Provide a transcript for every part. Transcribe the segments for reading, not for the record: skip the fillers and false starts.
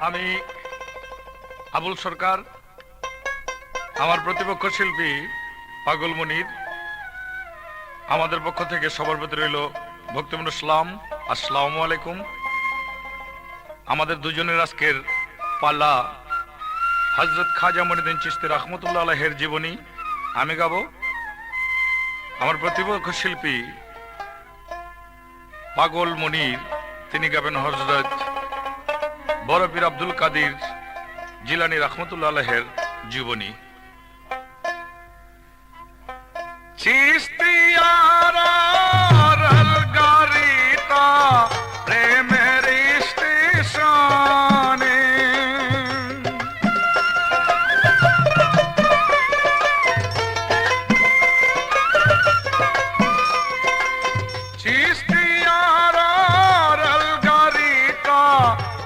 আমি আবুল সরকার, আমার প্রতিপক্ষ শিল্পী পাগল মনির, আমাদের পক্ষ থেকে সবার প্রতি রইল ভক্তিপূর্ণ সালাম। আসসালামু আলাইকুম। আমাদের দুজনের আজকের পাল্লা হযরত খাজা মঈনুদ্দিন চিশতি রাহমাতুল্লাহ আলাইহির জীবনী আমি গাবো। আমার প্রতিপক্ষ শিল্পী পাগল মনির, তিনি গাবেন হযরত বড় পীর আব্দুল কাদির জিলানী রাহমাতুল্লাহ আলাইহির জীবনী। চিশতিয়ারা রলগারিতা প্রেমের স্টেশনে, চিশতিয়ারা রলগারিতা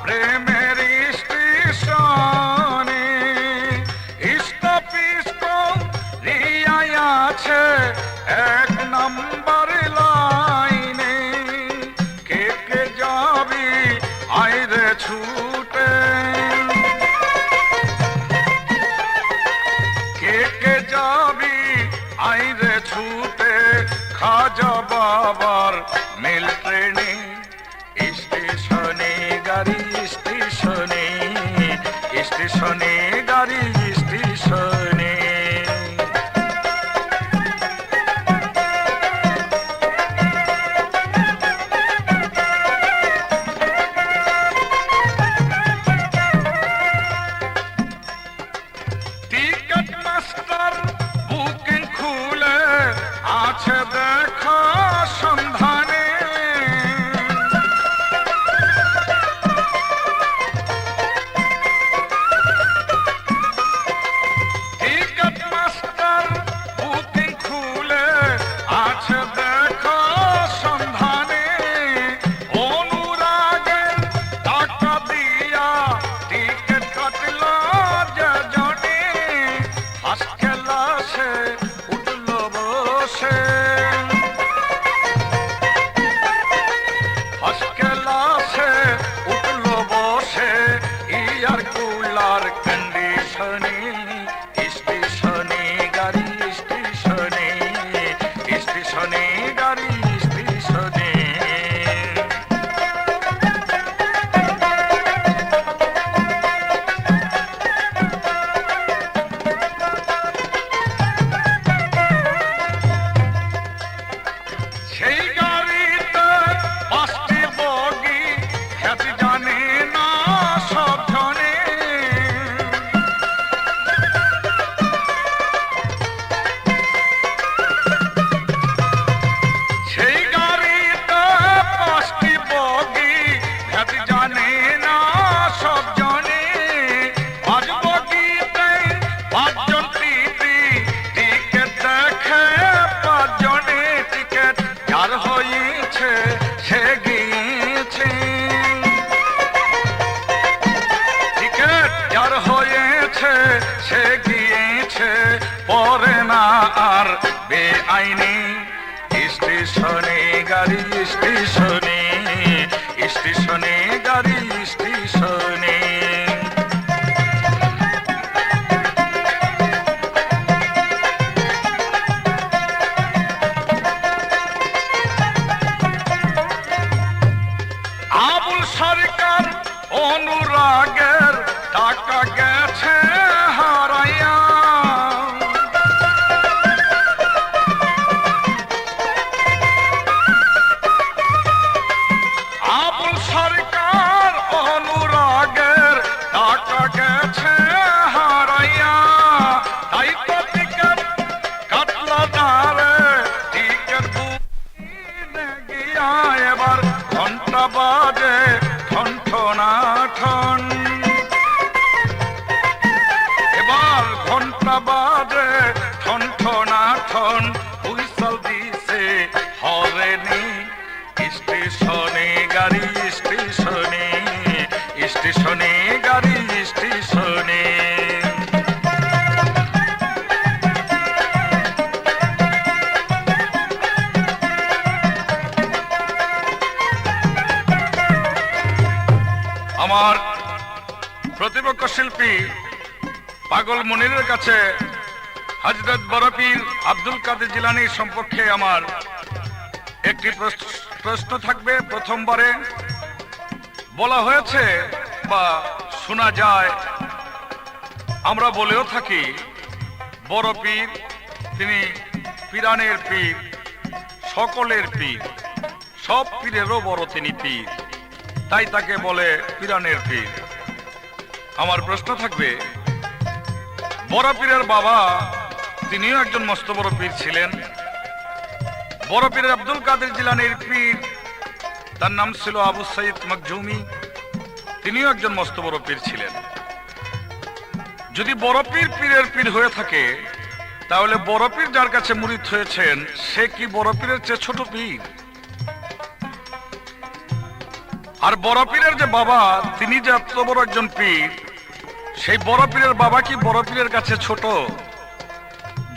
প্রেমের স্টেশনে স্টপিস্কম রিয়ায় আছে এক নম্বর লাইনে। কে কে যাবি আইরে ছুটে, কে কে যাবি আইরে ছুটে খাজা বাবার মেল ট্রেনে। স্টেশনে গাড়ি স্টেশনে, স্টেশনে গাড়ি স্টেশনে। টিকেট মাস্টার বুকিং খুলে আছে দেখা সন্ধানে। টিকেট মাস্টার বুকিং খুলে আছে দেখা সন্ধানে। অনুরাগের টাকা দিয়া টিকেট কাটল যে জনে। ফার্স্ট ক্লাসে উঠল বসে, ফার্স্ট ক্লাসে উঠল বসে ইয়ার কুলার কন্ডিশনে। স্টেশনে গাড়ি স্টেশনে, স্টেশনে গাড়ি স্টেশনে। সেই গাড়িতে পাঁচটি বগি খ্যাতি জানে না সব জনে। সেই গাড়িতে পাঁচটি বগি খ্যাতি জানে না সব জনে। পাঁচ বগিতে পাঁচজন টিটি টিকেট দেখে পাঁচজনে। টিকেট যার হয়েছে সে গিয়েছে, টিকেট যার হয়েছে সে গিয়েছে, পরে না আর বেআইনি। স্টেশনে গাড়ি স্টেশনে, স্টেশনে গাড়ি স্টেশনে। আবুল সরকার অনুরাগের টাকা গেছে হারাইয়া। আবুল সরকার অনুরাগের টাকা গেছে হারাইয়া। তাই তো টিকেট কাটলা দাঁড়ে টিকেট বুকিং গিয়া। এবার ঘন্টা বাজে ঠন ঠনা ঠন, এবার ঘন্টা বাজে ঠন ঠনা ঠন। হুইসল দিছে হরেনি। স্টেশনে গাড়ি স্টেশনে, স্টেশনে গাড়ি স্টেশনে। আমার প্রতিপক্ষ শিল্পী পাগল মনিরের কাছে হযরত বড় পীর আব্দুল কাদের জিলানীর সম্পর্কে আমার একটি প্রশ্ন থাকবে। প্রথমবারে বলা হয়েছে বা শোনা যায়, আমরা বলেও থাকি, বড় পীর তিনি পীরানের পীর, সকলের পীর, সব পীরেরও বড় তিনি পীর, তাই তাকে বলে পীরানের পীর। আমার প্রশ্ন থাকবে, বড় পীরের বাবা তিনিও একজন মস্ত বড় পীর ছিলেন। বড় পীর আব্দুল কাদের জিলানীর পীর, তার নাম ছিল আবু সাইদ মখজুমি, তিনিও একজন মস্ত বড় পীর ছিলেন। যদি বড় পীর পীরের পীর হয়ে থাকে, তাহলে বড় পীর যার কাছে মুরিদ হয়েছেন সে কি বড় পীরের চেয়ে ছোট পীর? আর বড় পীরের যে বাবা, তিনি যে এত বড় একজন পীর, সেই বড় পীরের বাবা কি বড় পীরের কাছে ছোট?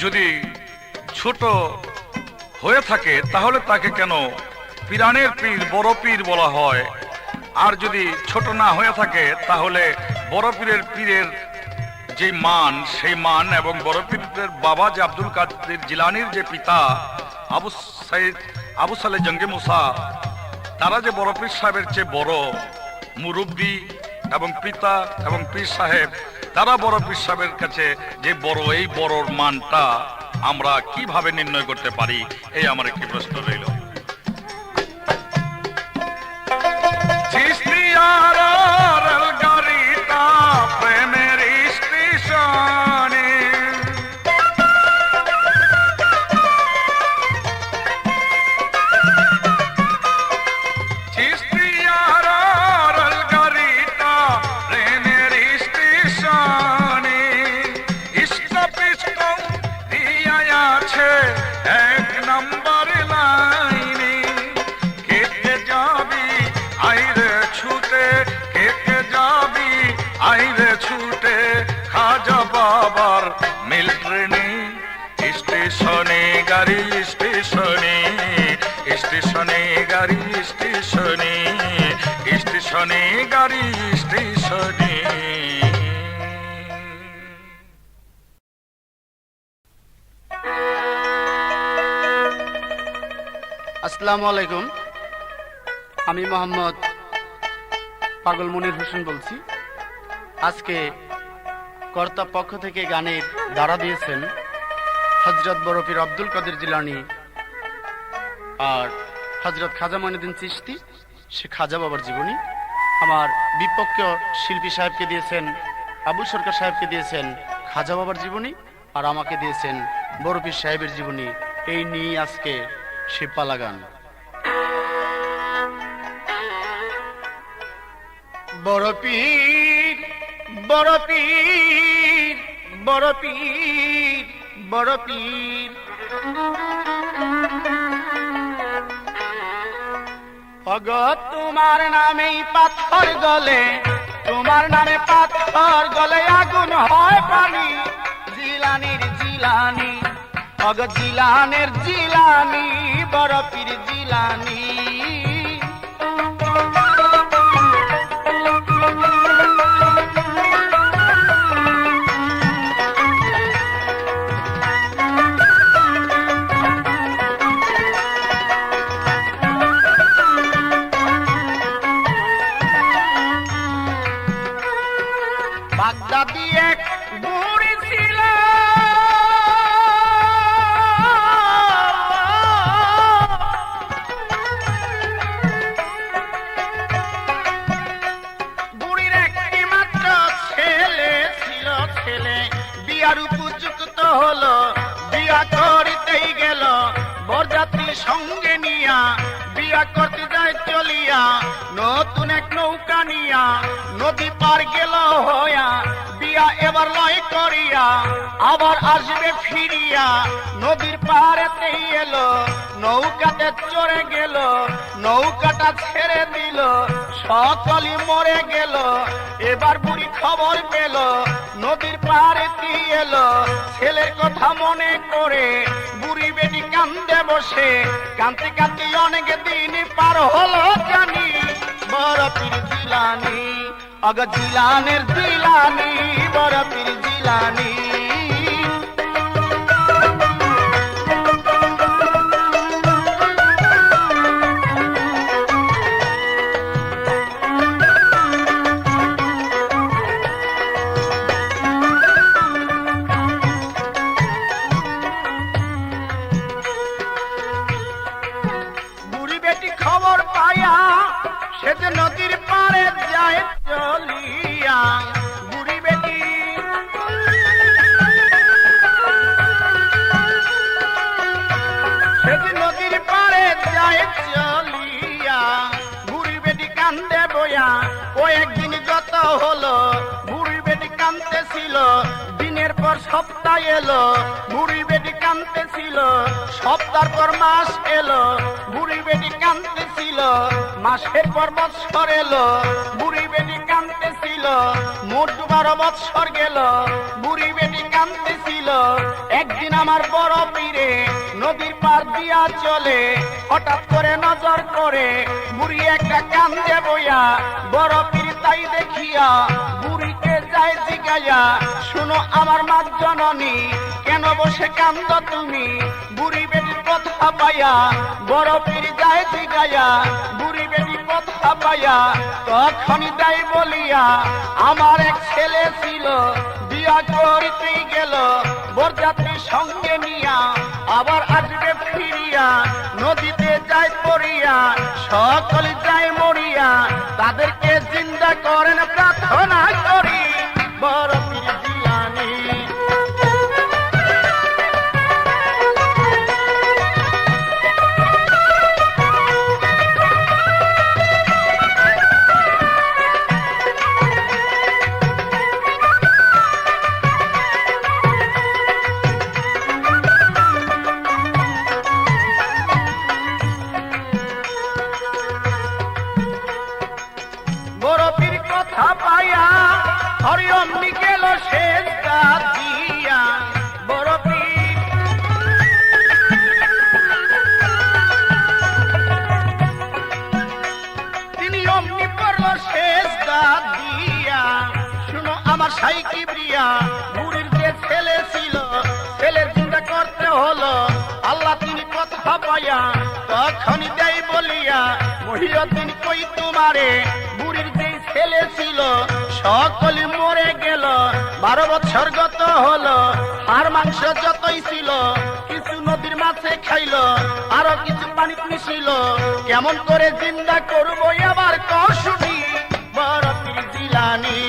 যদি ছোট হয়ে থাকে তাহলে তাকে কেন পীরানের পীর, বড় পীর বলা হয়? আর যদি ছোট না হয়ে থাকে তাহলে বড় পীরের পীরের যে মান, সেই মান এবং বড় পীরের বাবা যে আব্দুল কাদের জিলানীর যে পিতা আবু সালেহ জঙ্গে মুসা, তারা যে বড় পীর সাহেবের চেয়ে বড় মুরব্বী এবং পিতা এবং পীর সাহেব, তারা বড় পীর সাহেবের কাছে যে বড়, এই বড়র মানটা আমরা কিভাবে নির্ণয় করতে পারি? এই আমার একটি প্রশ্ন রইল। স্টেশনে গাড়ি, স্টেশনে স্টেশনে গাড়ি, স্টেশনে স্টেশনে গাড়ি, স্টেশনে। আসসালামু আলাইকুম, আমি মোহাম্মদ পাগল মনির হোসেন বলছি। আজকে কর্তা পক্ষ থেকে গানের দ্বারা দিয়েছেন হযরত বড় পীর আব্দুল কাদের জিলানী আর হযরত খাজা মঈনুদ্দিন চিশতি, সে খাজা বাবার জীবনী। আমার বিপক্ষ শিল্পী সাহেবকে দিয়েছেন, আবু সরকার সাহেবকে দিয়েছেন খাজা বাবার জীবনী, আর আমাকে দিয়েছেন বড় পীর সাহেবের জীবনী। এই নিয়ে আজকে সে পালা গান। বড় পীর, বড় পীর, বড় পীর, বড় পীর, অগো তোমার নামেই পাথর গলে, তোমার নামে পাথর গলে আগুন হয় পানি। জিলানির জিলানি, অগো জিলানের জিলানি, বড় পীর জিলানি। বাগদাদি এক বুড়ি ছিল, বুড়ির একটি মাত্র ছেলে ছিল। ছেলে বিয়ার উপযুক্ত হলো, বিয়া করিতেই গেল বরযাত্রী সঙ্গে নিয়া। বিয়া করতে যায় চলিয়া, নতুন এক নৌকা নিয়া, নদী পার গেল হইয়া। বিয়া এবার লয় করিয়া, আবার আসবে ফিরিয়া। নদীর পাড়েতেই এলো, নৌকাতে চড়ে গেল, নৌকাটা ছেড়ে দিল, সকলই মরে গেল। এবার বুড়ি খবর পেল, নদীর পাড়েতেই এলো। ছেলের কথা মনে করে বুড়ি বেটি কান্দে বসে, কাঁদতে কাঁদতে অনেক দিন পার হলো জানি। বড় পীর জিলানী, অগ জিলানের জিলানি বড় পীর জিলানি বুড়ি বেটি খবর পায়া সে যে নদীর পাড়ে যায় চলিয়া বুড়ি বেটি সে যে নদীর পাড়ে যায় চলিয়া বুড়ি বেটি কান্দে বয়া কয়েকদিন যত হলো বুড়ি বেটি কান্দতেছিল দিনের পর সপ্তাহ এলো বুড়ি বেটি কান্দতেছিল সপ্তাহ পর মাস এলো বুড়ি বেটি কান্দতেছিল মাসের পর বৎসর এলো বুড়ি বেটি কান্দতেছিল মোট 12 বৎসর গেল বুড়ি বেটি কান্দতেছিল একদিন আমার বড় পীরে নদীর পার দিয়া চলে হঠাৎ করে নজর করে বুড়ি একটা কান্দে বইয়া বড় পীর তাই দেখিয়া বুড়িকে যায় জিগাইয়া শুনো আমার মা জননী কেন বসে কান্দ তুমি বুড়ি বেটির কথা পাইয়া বড় পীর যায় জিগাইয়া বুড়ি বেটির কথা পাইয়া তখনই তাই বলিয়া আমার এক ছেলে ছিল বিয়া করিতেই গেল বরযাত্রীর সঙ্গে নিয়া আবার আসবে ফিরিয়া নদীতে যায় পড়িয়া সকলে যায় মরিয়া তাদেরকে জিন্দা করেন প্রার্থনা করি বড় পীর জিলানী বড় পীর কথা পাইয়া হরিয়মনি গেল শেষ দিয়া বড় পীর তিনি অমনি পড়ল শেষ দিয়া শুনো আমার সাই কিবরিয়া বুড়ির যে ছেলে ছিল ছেলের চিন্তা করতে হলো আল্লাহ তিনি কথা পাইয়া তখনই দেয় বলিয়া মহিয়দ্দিন কই তোমারে বুড়ির যেই ছেলে ছিল সকলে মরে গেল 12 বছর গত হলো আর মাংস যতই ছিল কিছু নদীর মাছে খাইল আরো কিছু পানি মিশিল কেমন করে জিন্দা করবো আবার কশুনি বড় পীর জিলানী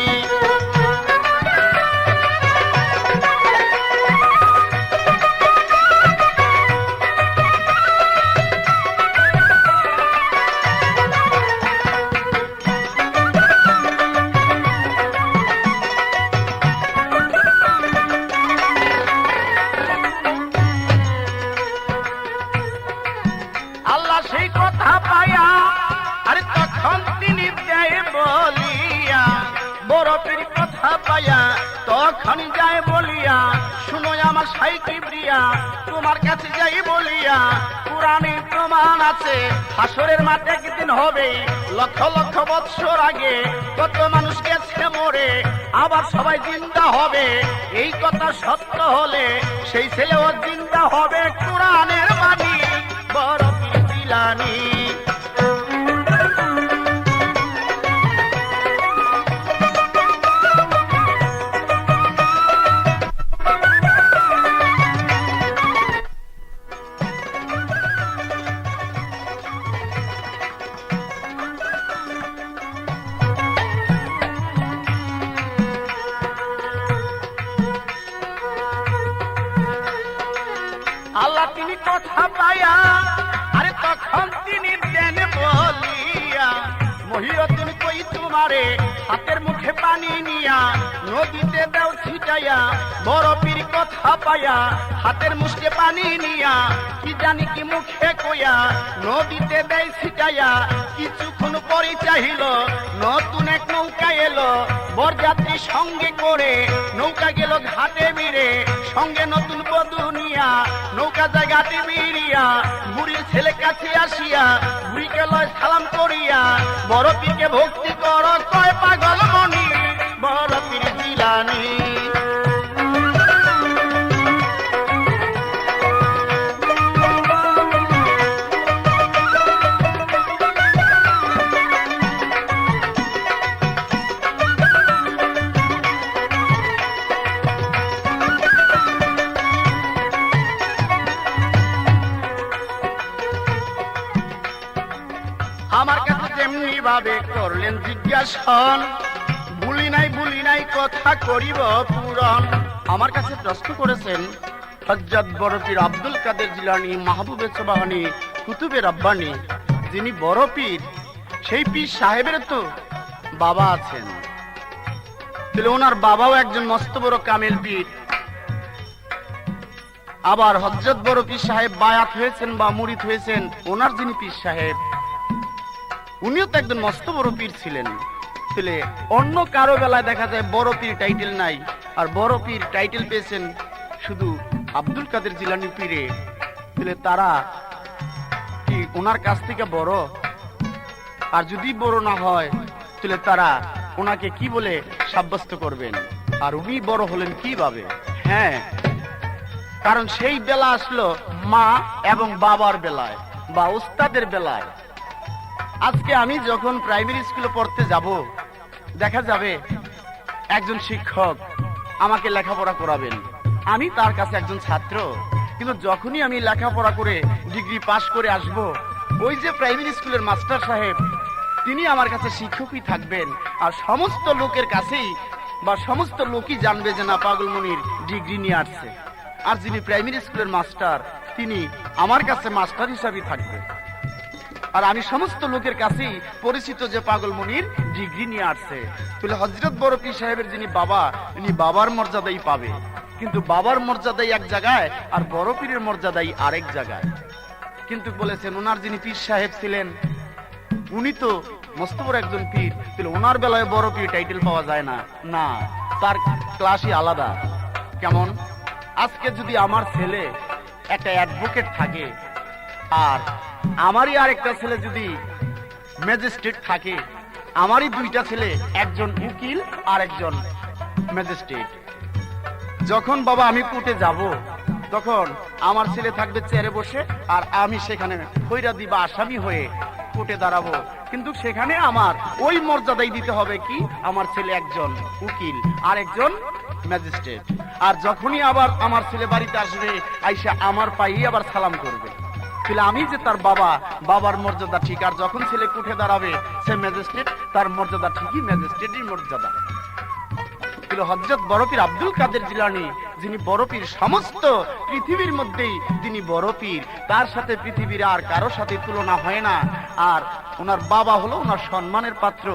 আল্লাহ সেই কথা পায়া আরে তখন তিনি দেয় বলিয়া বড় পীর কথা পায়া তখন যায় বলিয়া শুনো আমার সাই কিবরিয়া তোমার কাছে যাই বলিয়া পুরাণে প্রমাণ আছে হাসরের মাঠে একদিন হবে লক্ষ লক্ষ বৎসর আগে কত মানুষ গেছে মরে আবার সবাই জিন্দা হবে এই কথা সত্য হলে সেই ছেলেও জিন্দা হবে কোরআনের বাণী বড় পীর জিলানী আল্লাহ তিনি কথা পায়া আরে তখন তিনি দেন বলিয়া মহিয়দ্দিন কই তোমারে হাতের মুখে পানি নিয়া নদীতে দাও ছিটাইয়া বড় পীর কথা পায়া হাতের মুখে পানি নিয়া কি জানি কি মুখে কইয়া নদীতে দেয় ছিটাইয়া কিছুক্ষণ পরে চাহিল নতুন এক নৌকা এলো বরযাত্রী সঙ্গে করে নৌকা গেল ঘাটে মিরে সঙ্গে নতুন বধূ নিয়া নৌকা যায় ঘাটে মিরিয়া বুড়ির ছেলে কাছে আসিয়া বুড়িকে লয় সালাম করিয়া বড় পীরকে ভক্তি কর কয় পাগল মন আমার কাছে যেমনি ভাবে করলেন জিজ্ঞাসন, ভুলি নাই কথা করিব পূরণ। আমার কাছে প্রশ্ন করেছেন হযরত বড় পীর আব্দুল কাদের জিলানী, মাহবুবে সুবহানী, কুতুবে রব্বানী, যিনি বড় পীর, সেই পীর সাহেবের তো বাবা আছেন। তাহলে ওনার বাবাও একজন মস্ত বড় কামেল পীর। আবার হযরত বড় পীর সাহেব বায়াত হয়েছেন বা মুরিদ হয়েছেন, ওনার যিনি পীর সাহেব উনিও তো একজন মস্ত বড় পীর ছিলেন। তাহলে অন্য কারো বেলায় দেখা যায় বড় পীর টাইটেল নাই, আর বড় পীর টাইটেল পেয়েছেন শুধু আব্দুল কাদের জিলানী পীরে। তাহলে তারা কি ওনার কাছ থেকে বড়? আর যদি বড় না হয় তাহলে তারা ওনাকে কি বলে সাব্যস্ত করবেন? আর উনি বড় হলেন কিভাবে? হ্যাঁ, কারণ সেই বেলা আসলো মা এবং বাবার বেলায় বা উস্তাদের বেলায়। আজকে আমি যখন প্রাইমারি স্কুলে পড়তে যাব, দেখা যাবে একজন শিক্ষক আমাকে লেখাপড়া করাবেন, আমি তার কাছে একজন ছাত্র। কিন্তু যখনই আমি লেখাপড়া করে ডিগ্রি পাশ করে আসব, ওই যে প্রাইমারি স্কুলের মাস্টার সাহেব, তিনি আমার কাছে শিক্ষকই থাকবেন। আর সমস্ত লোকের কাছেই বা সমস্ত লোকই জানবে যে না, পাগলমনির ডিগ্রি নিয়ে আসছে। আর যিনি প্রাইমারি স্কুলের মাস্টার, তিনি আমার কাছে মাস্টার হিসাবে থাকবে। আর আমি সমস্ত লোকের কাছেই পরিচিত যে পাগলমনির ডিগ্রি নিয়ে আসছে। তাহলে হযরত বড় পীর সাহেবের যিনি বাবা, উনি বাবার মর্যাদাই পাবে। কিন্তু বাবার মর্যাদাই এক জায়গায়, আর বড় পীরের মর্যাদাই আরেক জায়গায়। কিন্তু বলেছেন ওনার যিনি পীর সাহেব ছিলেন, উনি তো মস্ত বড় একজন পীর, তাহলে ওনার বেলায় বড় পীর টাইটেল পাওয়া যায় না। না, তার ক্লাসই আলাদা। কেমন? আজকে যদি আমার ছেলে একটা অ্যাডভোকেট থাকে, আর আমারই আরেকটা ছেলে যদি ম্যাজিস্ট্রেট থাকে, আমারই দুইটা ছেলে, একজন উকিল আর একজন ম্যাজিস্ট্রেট। যখন বাবা আমি কোর্টে যাব, তখন আমার ছেলে থাকবে চেয়ারে বসে, আর আমি সেখানে ফৈরাদি বা আসামি হয়ে কোর্টে দাঁড়াবো। কিন্তু সেখানে আমার ওই মর্যাদাই দিতে হবে কি, আমার ছেলে একজন উকিল আর একজন ম্যাজিস্ট্রেট। আর যখনই আবার আমার ছেলে বাড়িতে আসবে, আইসা আমার পায়েই আবার সালাম করবে। তাহলে আমি যে তার বাবা, বাবার মর্যাদা ঠিক। আর যখন ছেলে কোর্টে দাঁড়াবে, সে ম্যাজিস্ট্রেট, তার মর্যাদা ঠিকই ম্যাজিস্ট্রেটের মর্যাদা। হযরত বড় পীর আব্দুল কাদের জিলানী, যিনি বড় পীর, সমস্ত পৃথিবীর মধ্যেই তিনি বড় পীর। তার সাথে পৃথিবীর আর কারো সাথে তুলনা হয় না। আর ওনার বাবা হলো ওনার সম্মানের পাত্র।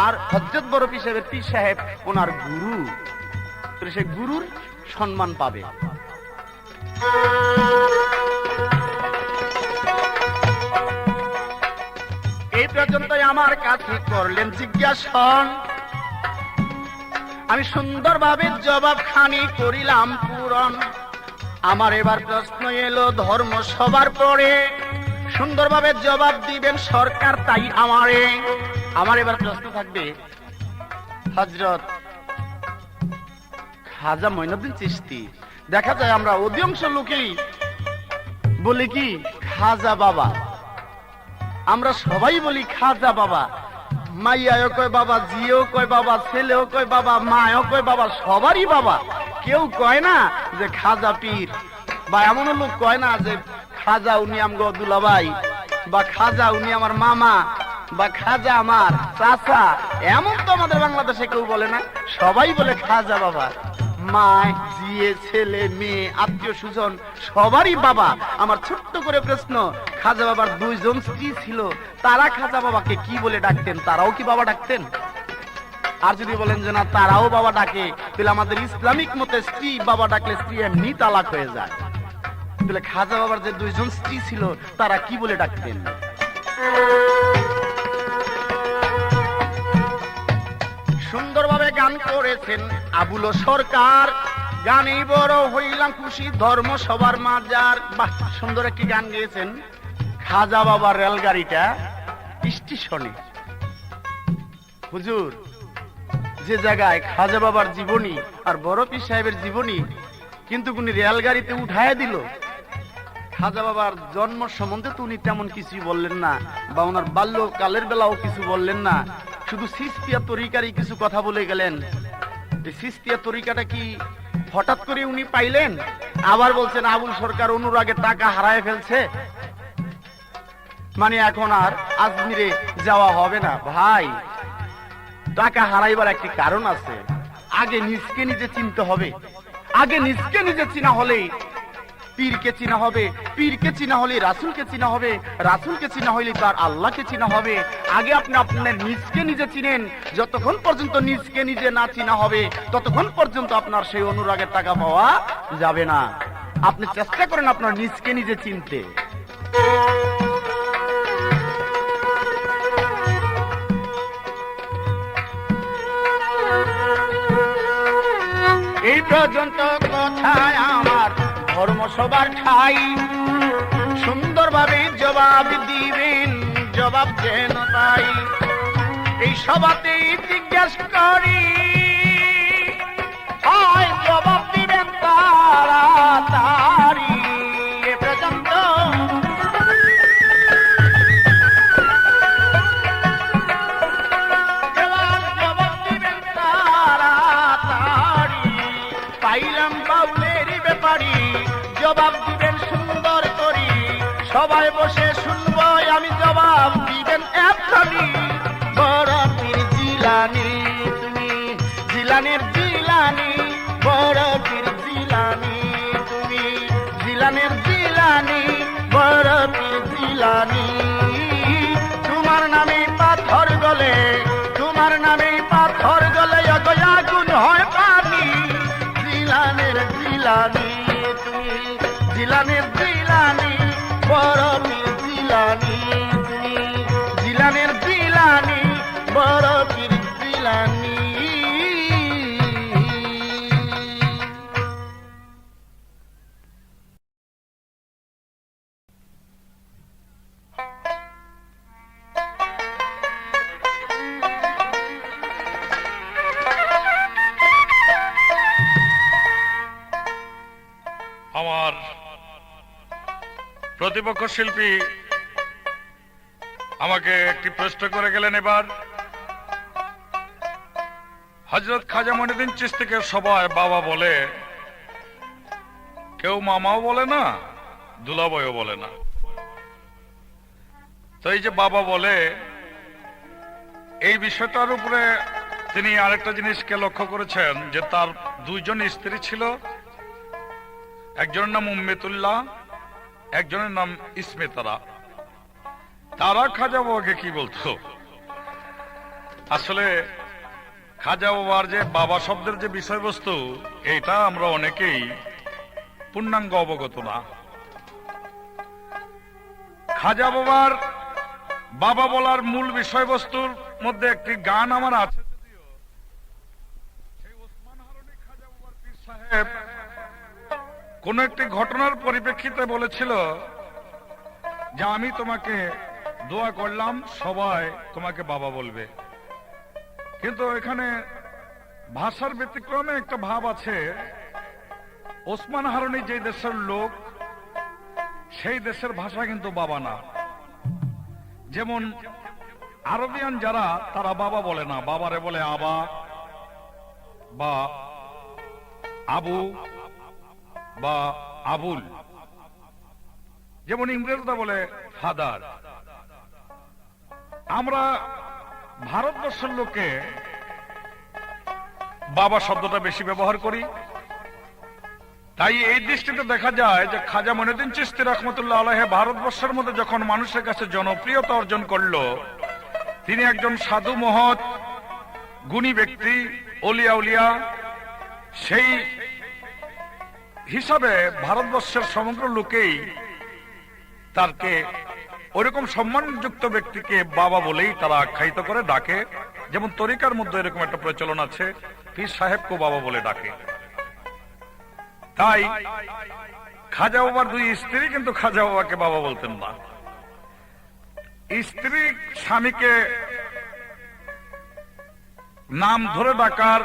আর হযরত বড় পীর সাহেবের পীর সাহেব ওনার গুরু, তো সে গুরুর সম্মান পাবে। এই পর্যন্তই আমার কাছে করলেন জিজ্ঞাসন, আমি সুন্দরভাবে জবাব খানি করিলাম পূরণ। আমার এবার প্রশ্ন এলো ধর্ম সবার পরে, সুন্দরভাবে জবাব দিবেন সরকার তাই আমারে। আমার এবার প্রশ্ন থাকবে হযরত খাজা মঈনুদ্দিন চিশতি। দেখা যায় আমরা অধিকাংশ লোকেই বলি কি খাজা বাবা, আমরা সবাই বলি খাজা বাবা। মাইয়াও কয় বাবা, জিও কয় বাবা, ছেলেও কয় বাবা, মাও কয় বাবা, সবারই বাবা। কেউ কয় না যে খাজা পীর, বা এমন লোক কয় না যে খাজা উনি আমগো দুলাভাই, বা খাজা উনি আমার মামা, বা খাজা আমার চাচা। এমন তো আমাদের বাংলাদেশে কেউ বলে না, সবাই বলে খাজা বাবা। মা, জিয়ে, ছেলে, মেয়ে, আত্মীয় স্বজন সবারই বাবা। আমার ছোট্ট করে প্রশ্ন, খাজা বাবার দুইজন স্ত্রী ছিল, তারা খাজা বাবাকে কি বলে ডাকতেন? তারাও কি বাবা ডাকতেন? আর যদি বলেন যে না তারাও বাবা ডাকে, তাহলে আমাদের ইসলামিক মতে স্ত্রী বাবা ডাকলে স্ত্রী এমনি তালাক হয়ে যায়। তাহলে খাজা বাবার যে দুইজন স্ত্রী ছিল, তারা কি বলে ডাকতেন? সুন্দরভাবে গান করেছেন আবুল সরকার, গানেই বড় হইলাম খুশি, ধর্ম সবার মাজার। বাহ, সুন্দর একটি গান গেয়েছেন। খাজা বাবার রেলগাড়িটা স্টেশনে, হুজুর যে জায়গায় খাজা বাবার জীবনী আর বড় পীর সাহেবের জীবনী, কিন্তু উনি রেলগাড়িতে উঠায় দিল। খাজা বাবার জন্ম সম্বন্ধে তো উনি তেমন কিছুই বললেন না, বা ওনার বাল্যকালের বেলাও কিছু বললেন না। শুধু সিস্তিয়া তরিকারই কিছু কথা বলে গেলেন। সিস্তিয়া তরিকাটা কি হঠাৎ করে উনি পাইলেন? আবার বলছেন আবুল সরকার অনুরাগে টাকা হারায় ফেলছে। মানে এখন আর আজমিরে যাওয়া হবে না। ভাই, টাকা হারাইবার একটি কারণ আছে। আগে নিজকে নিজে চিনতে হবে। আগে নিজকে নিজে চিনা হলে পীরকে চিনা হবে, পীরকে চিনা হলে রাসূলকে চিনা হবে, রাসূলকে চিনা হলে তার আল্লাহকে চিনা হবে। আগে আপনি আপনার নিজকে নিজে চিনেন। যতক্ষণ পর্যন্ত নিজকে নিজে না চিনা হবে ততক্ষণ পর্যন্ত আপনার সেই অনুরাগের টাকা পাওয়া যাবে না। আপনি চেষ্টা করেন আপনার নিজকে নিজে চিনতে। এই পর্যন্ত কথায় আমার ধর্ম সবার ঠাই। সুন্দরভাবে জবাব দিবেন, জবাব যেন তাই। এই সভাতেই জিজ্ঞেস করি, হয় জবাব দিবেন তাড়াতাড়ি। এ পর্যন্ত জবাব দিবেন তাড়াতাড়ি। পাইলাম বাউলের ব্যাপারি, জবাব দিবেন সুন্দর করি। সবাই বসে শুনবো আমি, জবাব দিবেন এক্ষুনি। বড় পীর জিলানী তুমি, জিলানের জিলানী, বড় পীর জিলানী তুমি, জিলানের জিলানী, বড় পীর জিলানী। তোমার নামে পাথর গলে, তোমার নামে পাথর গলে আগুন হয় পানি। জিলানের জিলানী তুমি, জিলানের জিলানী, বড় পীর জিলানী তুমি, জিলানের জিলানী, বড় পীর জিলানী। আমার প্রতিপক্ষ শিল্পী আমাকে একটি প্রশ্ন করে গেলেন। এবার হযরত খাজা মঈনুদ্দিন চিশতিকে সবাই বাবা বলে, কেউ মামাও বলে না, দুলাভাইও বলে না। তো এই যে বাবা বলে, এই বিষয়টার উপরে তিনি আরেকটা জিনিসকে লক্ষ্য করেছেন যে তার দুইজন স্ত্রী ছিল। একজনের নাম উম্মেতুল্লাহ, একজনের নাম ইসমেতারা। তারা খাজা বাবাকে কি বলতো? আসলে খাজা বাবার যে বাবা শব্দের যে বিষয়বস্তু, এটা আমরা অনেকেই পূর্ণাঙ্গ অবগত না। খাজা বাবার বাবা বলার মূল বিষয়বস্তুর মধ্যে একটি গান আমার আছে। সেই ওসমান হারুনি খাজা বাবার পীর সাহেব কোন একটি ঘটনার পরিপ্রেক্ষিতে বলেছিল যে আমি তোমাকে দোয়া করলাম, সবাই তোমাকে বাবা বলবে। কিন্তু এখানে ভাষার ব্যতিক্রমে একটা ভাব আছে। ওসমান হারুনি যে দেশের লোক, সেই দেশের ভাষা কিন্তু বাবা না। যেমন আরবিয়ান যারা, তারা বাবা বলে না, বাবারে বলে আবা বা আবু বা আবুল। যেমন ইংরেজরা বলে ফাদার। আমরা ভারতবর্ষের লোকে বাবা শব্দটা বেশি ব্যবহার করি। তাই এই দৃষ্টিতে দেখা যায় যে খাজা মঈনুদ্দিন চিশতি রাহমাতুল্লাহ আলাইহি ভারতবর্ষের মধ্যে যখন মানুষের কাছে জনপ্রিয়তা অর্জন করলো, তিনি একজন সাধু মহৎ গুণী ব্যক্তি, ওলিয়া উলিয়া, সেই হিসাবে ভারতবর্ষের সমগ্র লোকেই তাকে ওইরকম সম্মানযুক্ত ব্যক্তিকে বাবা বলেই তারা আখ্যায়িত করে, ডাকে। যেমন তরিকার মধ্যে এরকম একটা প্রচলন আছে, পীর সাহেবকে বাবা বলে ডাকে। তাই খাজা বাবার দুই স্ত্রী কিন্তু খাজা বাবাকে বাবা বলতেন না। স্ত্রী স্বামীকে নাম ধরে ডাকার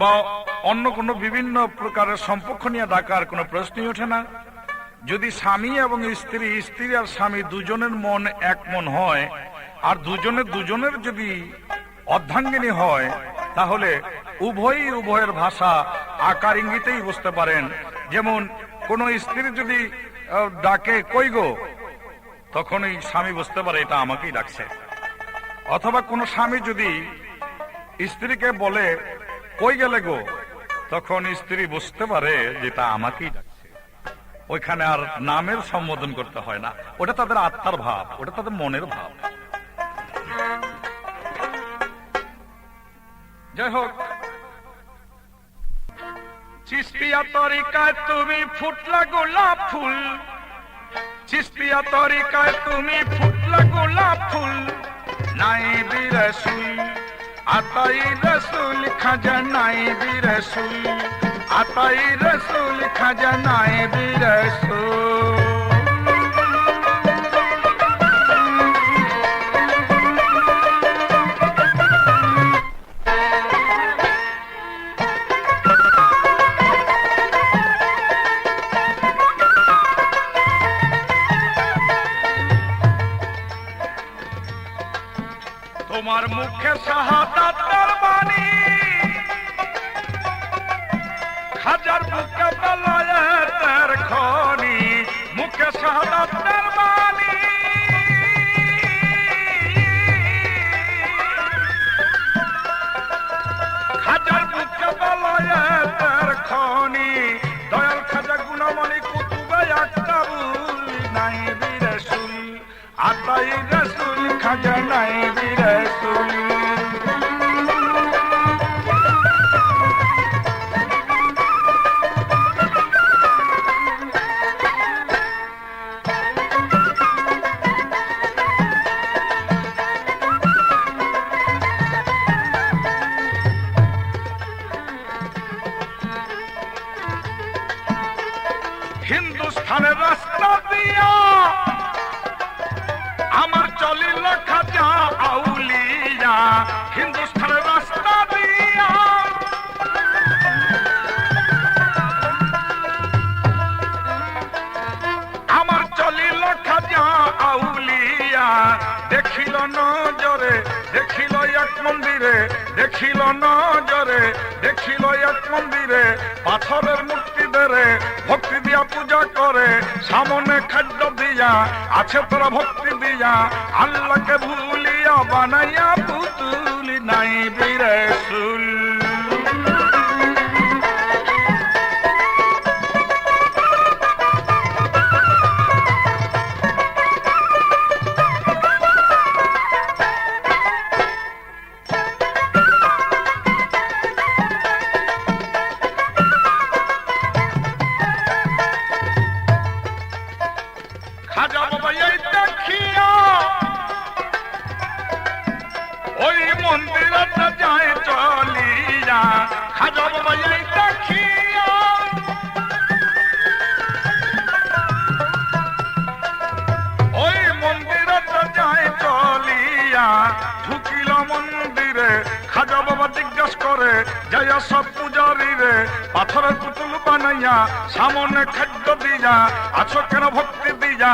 বা অন্য কোনো বিভিন্ন প্রকারের সম্পর্ক নিয়ে ডাকার কোনো প্রশ্নই ওঠে না। যদি স্বামী এবং স্ত্রী, স্ত্রী আর স্বামী দুজনের মন এক মন হয়, আর দুজনের যদি অর্ধাঙ্গিনী হয়, তাহলে উভয়ই উভয়ের ভাষা আকার ইঙ্গিতেই বুঝতে পারেন। যেমন কোন স্ত্রী যদি ডাকে কই গো, তখনই স্বামী বুঝতে পারে এটা আমাকেই ডাকছে। অথবা কোনো স্বামী যদি স্ত্রীকে বলে কই গেলে গো, তখন স্ত্রী বুঝতে পারে যে এটা আমাকেই ডাকছে। ওইখানে আর নামের সম্বোধন করতে হয় না, ওটা তাদের আত্মার ভাব, ওটা তাদের মনের ভাব। যাই হোক, চিস্তিয়া তরিকায় তুমি ফুটলা গোলাপ ফুল, চিস্তিয়া তরিকায় তুমি ফুটলা গোলাপ ফুল, নাইবি রাসূল আতাই রাসূল খাজা নাইবি রাসূল, আতাই রাসূল খাজা নাইবি রাসূল। তোমার মুখে শাহাদাতের বাণী, হাজার বুকে বেলায়েতের খনি, মুখে শাহাদাতের বাণী, হাজার বুকে বেলায়েতের খনি, দয়াল খাজা গুণমণি কুতুবে আকতাবুল নাইবি রাসূল, আতাই রাসূল খাজা নাইবি রাসূল। হিন্দুস্থানের রাস্তা দিয়া আমার চলিল খাজা আউলিয়া, হিন্দুস্থানের রাস্তা দিয়া আমার চলিল খাজা আউলিয়া, দেখিল নজরে দেখিল এক মন্দিরে, দেখিল নজরে দেখিল এক মন্দিরে, পাথরের মূর্তি ধরে ভক্তি দিয়া পূজা করে, সামনে খাদ্য দিয়া আছে তোরা ভক্তি দিয়া, আল্লাহকে ভুলিয়া বানাইয়া পুতুল নাইবি রাসূল। খাজা বাবা এই দেখিয়া ওই মন্দিরটা যায় চলিয়া, খাজা বাবা এই দেখিয়া ওই মন্দিরটা যায় চলিয়া, ঢুকিল মন্দিরে খাজা বাবা জিজ্ঞাস করে যাইয়া সব পূজারি রে, পাথরের পুতুল বানাইয়া সামনে খাদ্য দিয়া আছো কেন ভক্তি দিয়া,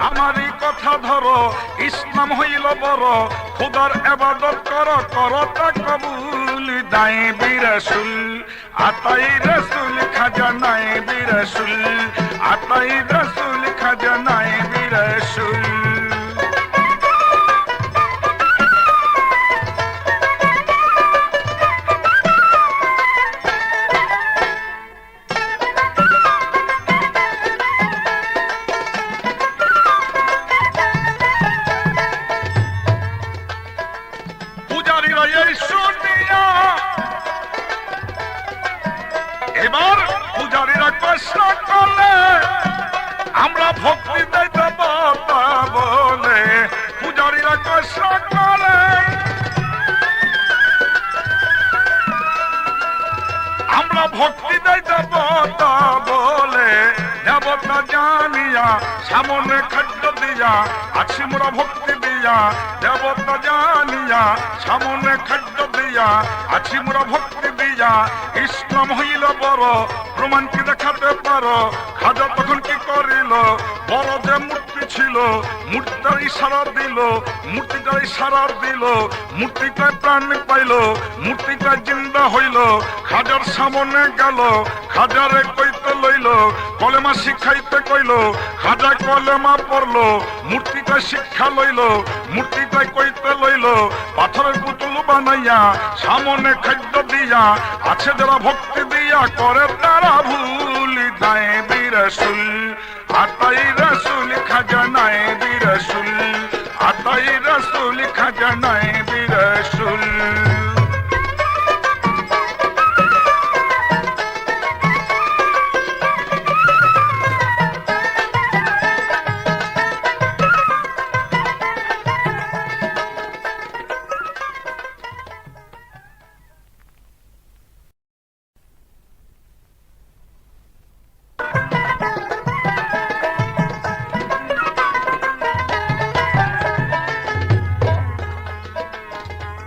আমারই কথা ধরো ইসলাম হইল বড়, খুদার ইবাদত করো করো তা কবুল নাইবি রাসূল, আতাই রাসূল খাজা নাইবি রাসূল, আতাই রাসূল খাজা নাইবি রাসূল। পূজারীরা এই শুনিয়া এবার পূজারীরা প্রশ্ন করলে আমরা ভক্তি দেব তা বলে, পূজারীরা প্রশ্ন করে আমরা ভক্তি দেব তা বলে, দেবতা জানিয়া সামনে খাদ্য দিয়া আছি মোরা ভক্তি দিয়া, দেবতা জানিয়া সামনে খাদ্য দিয়া আছি মোরা ভক্তি দিয়া, ইসলাম হইল বড় প্রমাণ কি দেখাতে পারো, খাজা তখন কি করিল বড় যে মূর্তি ছিল, মূর্তিটার ইশারা দিল, মূর্তিটার ইশারা দিল, মূর্তিটায় প্রাণ পাইল, মূর্তিটা জিন্দা হইল, খাজার সামনে গেল, খাজারে কইতে লইল, কলেমা শিখাইতে কইল, খাজা কলেমা পড়লো, মূর্তিটা শিক্ষা লইল, মূর্তিটা কইতে লইল, পাথরের পুতুল বানাইয়া সামনে খাদ্য দিয়া, আছে যারা ভক্তি দিয়া করে তারা ভুল, নায়েবি রাসূল আতাই রাসূল খাজা নায়েবি রাসূল, আতাই রাসূল খাজা নায়েবি রাসূল।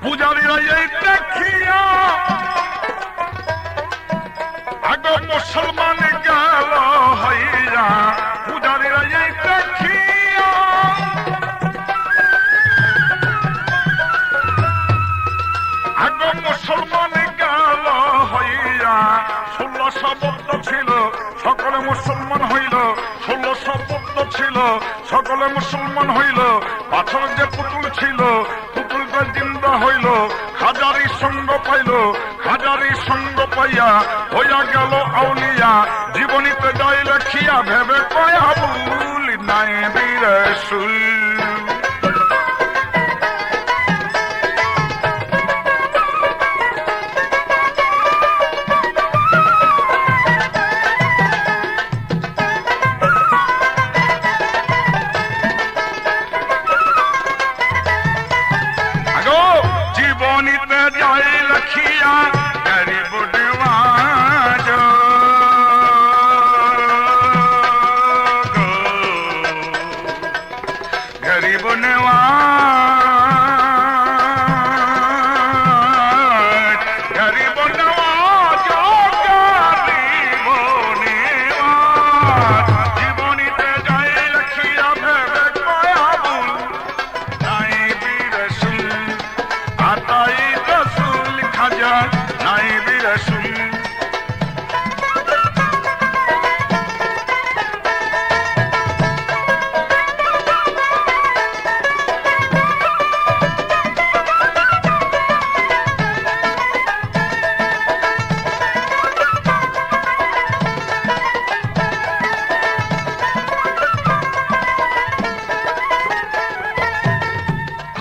পূজারীরা এই দেখিয়া আগে মুসলমান গেল হইয়া, পূজারীরা এই দেখিয়া আগে মুসলমান গেল হইয়া, 1600 বদ্ধ ছিল সকলে মুসলমান হইল, 1600 বদ্ধ ছিল সকলে মুসলমান হইল, পাথর যে পুতুল ছিল পুতুলটা জিন্দা হইল, খাজারি সঙ্গ পাইল, খাজারি সঙ্গ পাইয়া হইয়া গেল আউলিয়া, জীবনীতে যাই লেখিয়া ভেবে কয়া ভুল, নায়েবি রাসূল। জীবনীতে যাই লখিয়া গরিব নেওয়াজ, গরিব নেওয়াজ, গরিব নেওয়াজ, গরিব নেওয়াজ, জীবনীতে যাই লখিয়া ভেবে কয়া ভুল, নায়েবি রাসূল আতাই রাসূল খাজা নায়েবি রাসূল।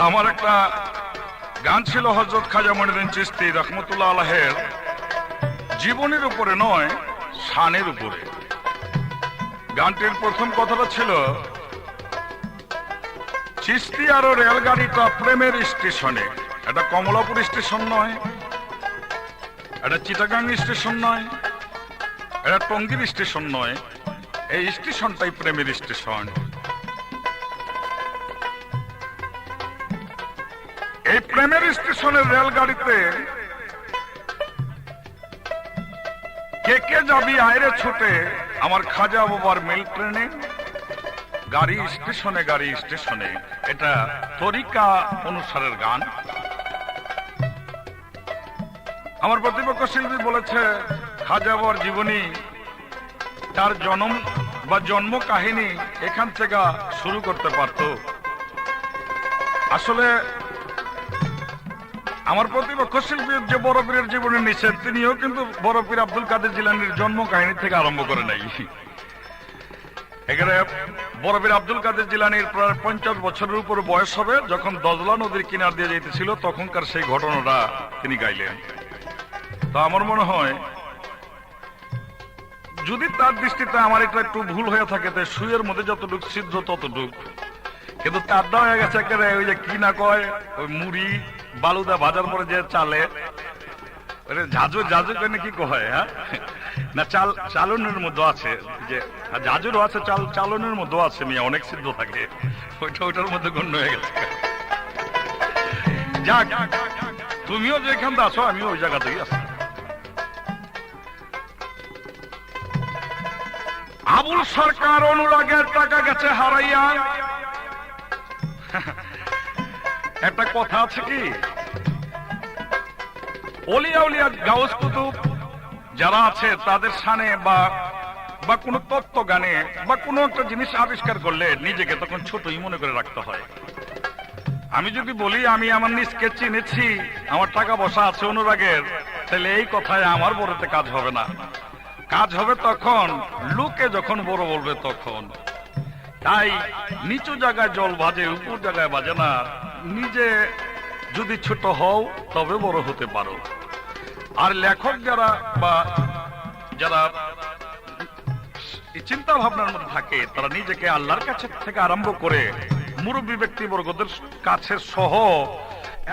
আমার একটা গান ছিল হযরত খাজা মঈনুদ্দিন চিশতি রাহমাতুল্লাহ আলাইহির, জীবনের উপরে নয় শানের উপরে। গানটির প্রথম কথাটা ছিল, চিশতি আর রেলগাড়িটা প্রেমের স্টেশনে, এটা কমলাপুর স্টেশন নয়, এটা চিটাগাং স্টেশন নয়, এটা টঙ্গীর স্টেশন নয়, এই স্টেশনটাই প্রেমের স্টেশন। এই প্রেমের স্টেশনের রেলগাড়িতে কে কে যাবি আয়রে ছুটে, আমার খাজা বাবার মেল ট্রেনে, গাড়ি স্টেশনে গাড়ি স্টেশনে, এটা তরিকা অনুসারের গান। আমার প্রতিপক্ষ শিল্পী বলেছে খাজা বাবার জীবনী, তার জন্ম বা জন্ম কাহিনী এখান থেকে শুরু করতে পারত। আসলে আমার প্রতিপক্ষ শিল্পী যে বড় পীরের জীবনী নিচ্ছে, তিনিও কিন্তু বড় পীর আব্দুল কাদের জিলানীর জন্ম কাহিনী থেকে আরম্ভ করে নাই। এখানে বড় পীর আব্দুল কাদের জিলানীর প্রায় 50 বছরের উপর বয়স হবে, যখন দজলা নদীর কিনার দিয়ে যেতেছিল তখনকার সেই ঘটনাটা তিনি গাইলেন। তো আমার মনে হয় যদি তার দৃষ্টিতে আমার এটা একটু ভুল হয়ে থাকে, তো সুয়ের মধ্যে যতটুক সিদ্ধ ততটুক, কিন্তু তার দেওয়া হয়ে গেছে একেবারে ওই যে কি না কয়, ওই মুড়ি বালুদা ভাজার পরে যে চালে ঝাঁঝু ঝাঁঝু কেন কি কয়, হ্যাঁ না চাল চালনের মধ্যে আছে, যে ঝাঁঝুরও আছে চালনের মধ্যে আছে, মেয়ে অনেক সিদ্ধ থাকে, ওইটার মধ্যে গণ্য হয়ে গেছে। যাক, তুমিও যেখান থেকে আছো আমিও ওই জায়গাতেই আছি। আবুল সরকার অনুরাগের টাকা গেছে হারাইয়া। একটা কথা আছে কি, ওলিয়া উলিয়া গাউস কুতুব যারা আছে তাদের শানে বা কোনো তত্ত্ব গানে বা কোনো একটা জিনিস আবিষ্কার করলে নিজেকে তখন ছোটই মনে করে রাখতে হয়। আমি যদি বলি আমি আমার নিজকে চিনেছি, আমার টাকা পয়সা আছে অনুরাগের, তাহলে এই কথায় আমার বড়তে কাজ হবে না। কাজ হবে তখন লোকে যখন বড় বলবে তখন। তাই নিচু জায়গায় জল বাজে, উপর জায়গায় বাজে না। নিজে যদি ছোট হও তবে বড় হতে পারো। আর লেখক যারা বা যারা চিন্তা ভাবনার মধ্যে থাকে তারা নিজেকে আল্লাহর কাছে থেকে আরম্ভ করে মুরব্বী ব্যক্তিবর্গদের কাছে সহ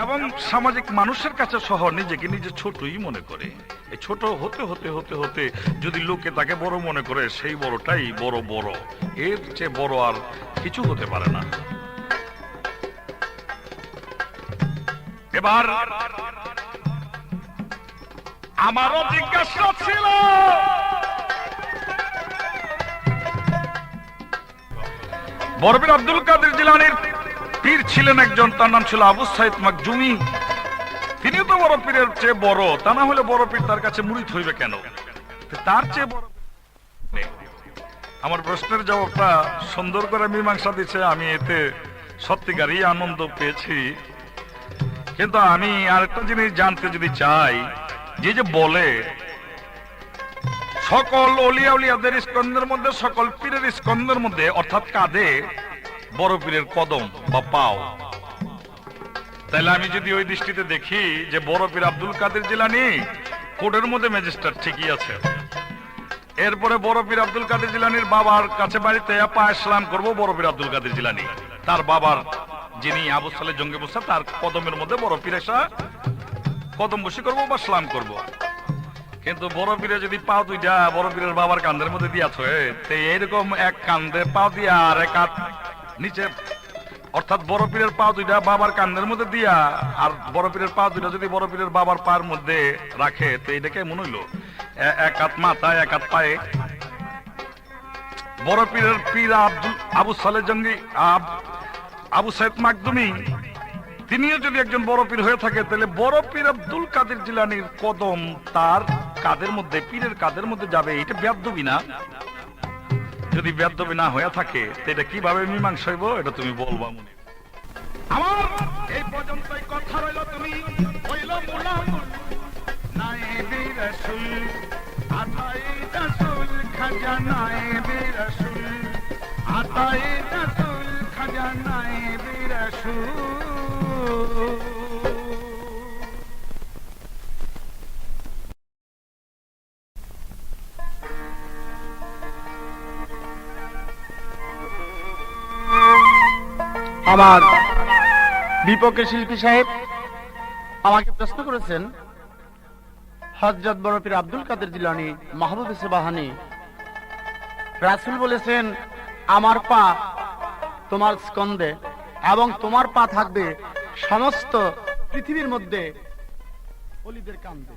এবং সামাজিক মানুষের কাছে সহ নিজেকে নিজে ছোটই মনে করে। এই ছোট হতে হতে হতে হতে যদি লোকে তাকে বড় মনে করে, সেই বড়টাই বড় বড়, এর চেয়ে বড় আর কিছু হতে পারে না। এবার আমারও জিজ্ঞাসা ছিল, বরপীর আব্দুল কাদের জিলানীর পীর ছিলেন একজন, তার নাম ছিল আবু সাইদ মাকজুমি। তিনিও তো বড় পীরের চেয়ে বড়, তা না হলে বড় পীর তার কাছে মুরিদ হইবে কেন? তার চেয়ে বড়। আমার প্রশ্নের জবাবটা সুন্দর করে মীমাংসা দিচ্ছে, আমি এতে সত্যিকারই আনন্দ পেয়েছি। কিন্তু আমি আরেকটা জিনিস জানতে যদি চাই, যে বলে সকল ওলিয়া উলিয়াদের স্কন্ধের মধ্যে, সকল পীরের স্কন্ধের মধ্যে অর্থাৎ কাঁধে বড় পীরের কদম বা পাও, তাহলে আমি যদি ওই দৃষ্টিতে দেখি যে বড় পীর আব্দুল কাদের জিলানী কোর্টের মধ্যে ম্যাজিস্ট্রেট ঠিকই আছে, এরপরে বড় পীর আব্দুল কাদের জিলানীর বাবার কাছে বাড়িতে পায়ে সালাম করবো বড় পীর আব্দুল কাদের জিলানী, তার বাবার যিনি আবু সালে জঙ্গে বসা, তার কদমের মধ্যে বড় পীর এসা কদম বসে করবো বা সালাম করবো। কিন্তু বড় পীরে যদি পাও দুইটা বড় পীরের বাবার কান্দের মধ্যে দিয়া থয়ে, এইরকম এক কান্দে পাও দিয়া আর এক হাত নিচে, অর্থাৎ বড় পীরের পা দুইটা বাবার কান্দের মধ্যে দিয়া আর বড় পীরের পা দুইটা যদি বড় পীরের বাবার পায়ের মধ্যে রাখে, তো এইটাকে মনে হইলো এক হাত মাথায় এক হাত পায়ে। বড় পীরের পীর আবু সালে জঙ্গি আবু সাইদ মাকদুমি, তিনিও যদি একজন বড় পীর হয়ে থাকে, তাহলে বড় পীর আব্দুল কাদের জিলানীর কদম তার কাদের মধ্যে, পীরের কাদের মধ্যে যাবে, এটা বেয়াদবি না? যদি বেয়াদবি না হয়ে থাকে তো এটা কিভাবে মীমাংসা হইব, এটা তুমি বলবা মনে। আমার এই পর্যন্তই কথা রইল। তুমি হইল মুলামুল নায়েবে রাসূল, আতায়ে রাসূল খাজা নায়েবে রাসূল, আতায়ে রাসূল খাজা নায়েবে রাসূল। আমার বিপক্ষে শিল্পী সাহেব আমাকে প্রশ্ন করেছেন, হযরত বড় পীর আব্দুল কাদের জিলানী মাহবুব সুবহানী, রাসূল বলেছেন আমার পা তোমার স্কন্ধে এবং তোমার পা থাকবে সমস্ত পৃথিবীর মধ্যে ওলিদের কাঁধে।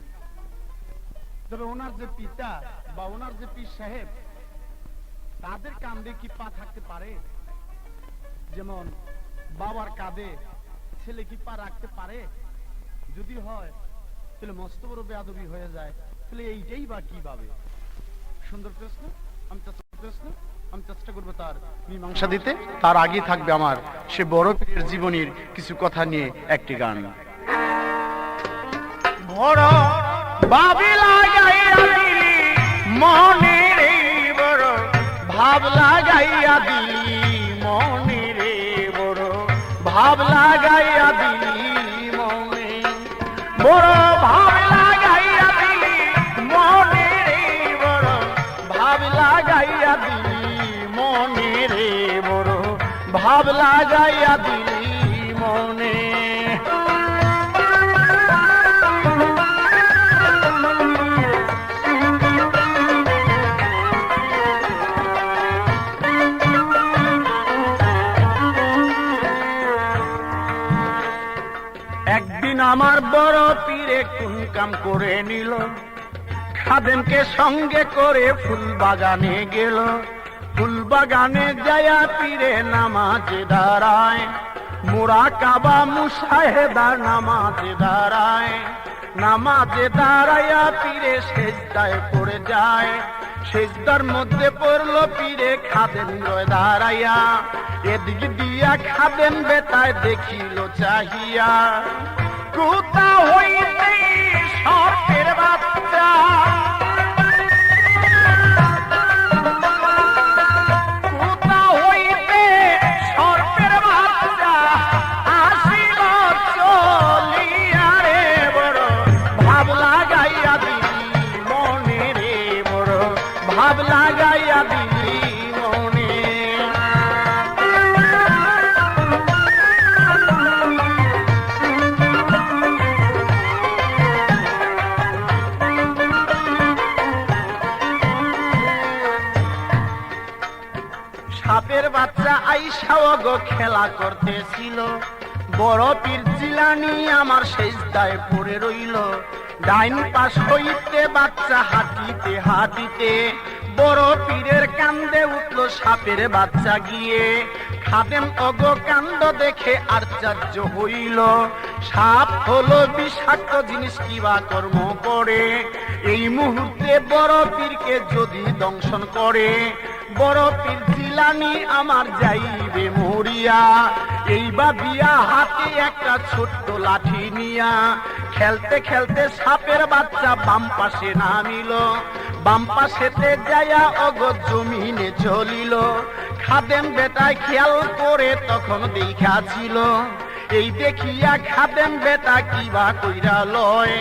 তবে ওনার যে পিতা বা ওনার যে পীর সাহেব, তাদের কাঁধে কি পা থাকতে পারে? যেমন বাবার কাঁধে ছেলে কি পা রাখতে পারে? যদি হয় তাহলে মস্ত বড় বেয়াদবি হয়ে যায়। তাহলে এইটাই বা কিভাবে? সুন্দর প্রশ্ন, আমি চেষ্টা করবো তার মীমাংসা দিতে। তার আগে থাকবে আমার সে বড় পীরের জীবনীর কিছু কথা নিয়ে একটি গান। বড় ভাবি লাগাইয়া দিলি মনে রে, বড় ভাব লাগাইয়া দিলি মনে রে, বড় ভাব লাগাইয়া দিলি মনে, বড় ভাব লাগাইয়া দিলি মনে রে, বড় ভাব লাগাইয়া দিলি মনে রে, বড় ভাব লাগাইয়া দিলি মনে। একদিন আমার বড় পীরে কোন কাম করে নিল, খাদেমকে সঙ্গে করে ফুল বাগানে গেল। ফুল বাগানে যায়া পীরে নামাজে দাঁড়ায়, মুরাকাবা মুশাহেদার নামাজে দাঁড়ায়। নামাজে দাঁড়াইয়া পীরে সেজদায় পড়ে যায়। সেজদার মধ্যে পড়ল পীরে খাদেম রয় দাঁড়াইয়া। এদিক দিয়া খাদেম বেতায় দেখিল চাহিয়া, কোথা হইতে সর্পের বাচ্চা, কোথা হইতে সর্পের বাচ্চা আসিল চলিয়া রে, বড় ভাব লাগাইয়া দিলি মনে রে, বড় ভাব লাগাইয়া দিলি মনে। সাপের বাচ্চা আইসাও গো খেলা করতেছিল। বড় পীর জিলানী আমার সেজদায় পড়ে রইল। ডাইন পাশ হইতে বাচ্চা হাঁটিতে হাঁটিতে বড় পীরের কান্দে উঠল সাপের বাচ্চা গিয়ে। খাদেম অগ কাণ্ড দেখে আশ্চর্য হইল। সাপ হলো বিষাক্ত জিনিস, কিবা কর্ম করে এই মুহূর্তে বড় পীরকে যদি দংশন করে, বড় পীর জিলানী আমার যাইবে মরিয়া। এই ভাবিয়া হাতে একটা ছোট্ট লাঠি নিয়া খেলতে খেলতে সাপের বাচ্চা বাম পাশে নামিল। বাম পাশেতে যায়া অগ জমিনে চলিল। খাদেম বেটায় খেয়াল করে তখন দেখাছিল। এই দেখিয়া খাদেম বেটা কিবা কইরা লয়,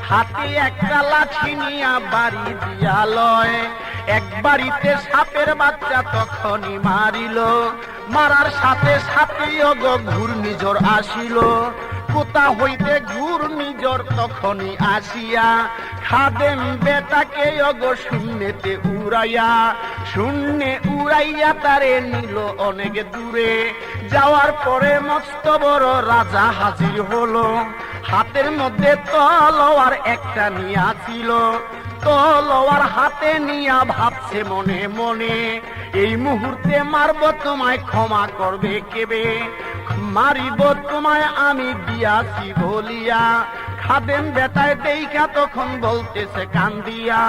হাতে একটা লাঠি নিয়া বাড়ি দিয়া লয়। এক বাড়িতে সাপের বাচ্চা তখনই মারিল। মারার সাথে সাথে অগ ঘূর্ণিঝড় আসিল। কোথা হইতে ঘূর্ণিঝড় তখনই আসিয়া খাদেম বেটাকে অগ শূন্যতে উড়াইয়া, শূন্যে উড়াইয়া তারে নিল অনেক দূরে। যাওয়ার পরে মস্ত বড় রাজা হাজির হলো। হাতের মধ্যে তলোয়ার একটা নিয়াছিল। তলোয়ার হাতে নিয়া ভাবছে মনে মনে, এই মুহূর্তে মারব তোমায়, ক্ষমা করবে কেবে? মারিব তোমায় আমি দিয়াছি বলিয়া। খাদেম বেটায় দেইখা তখন বলতেছে কান্দিয়া,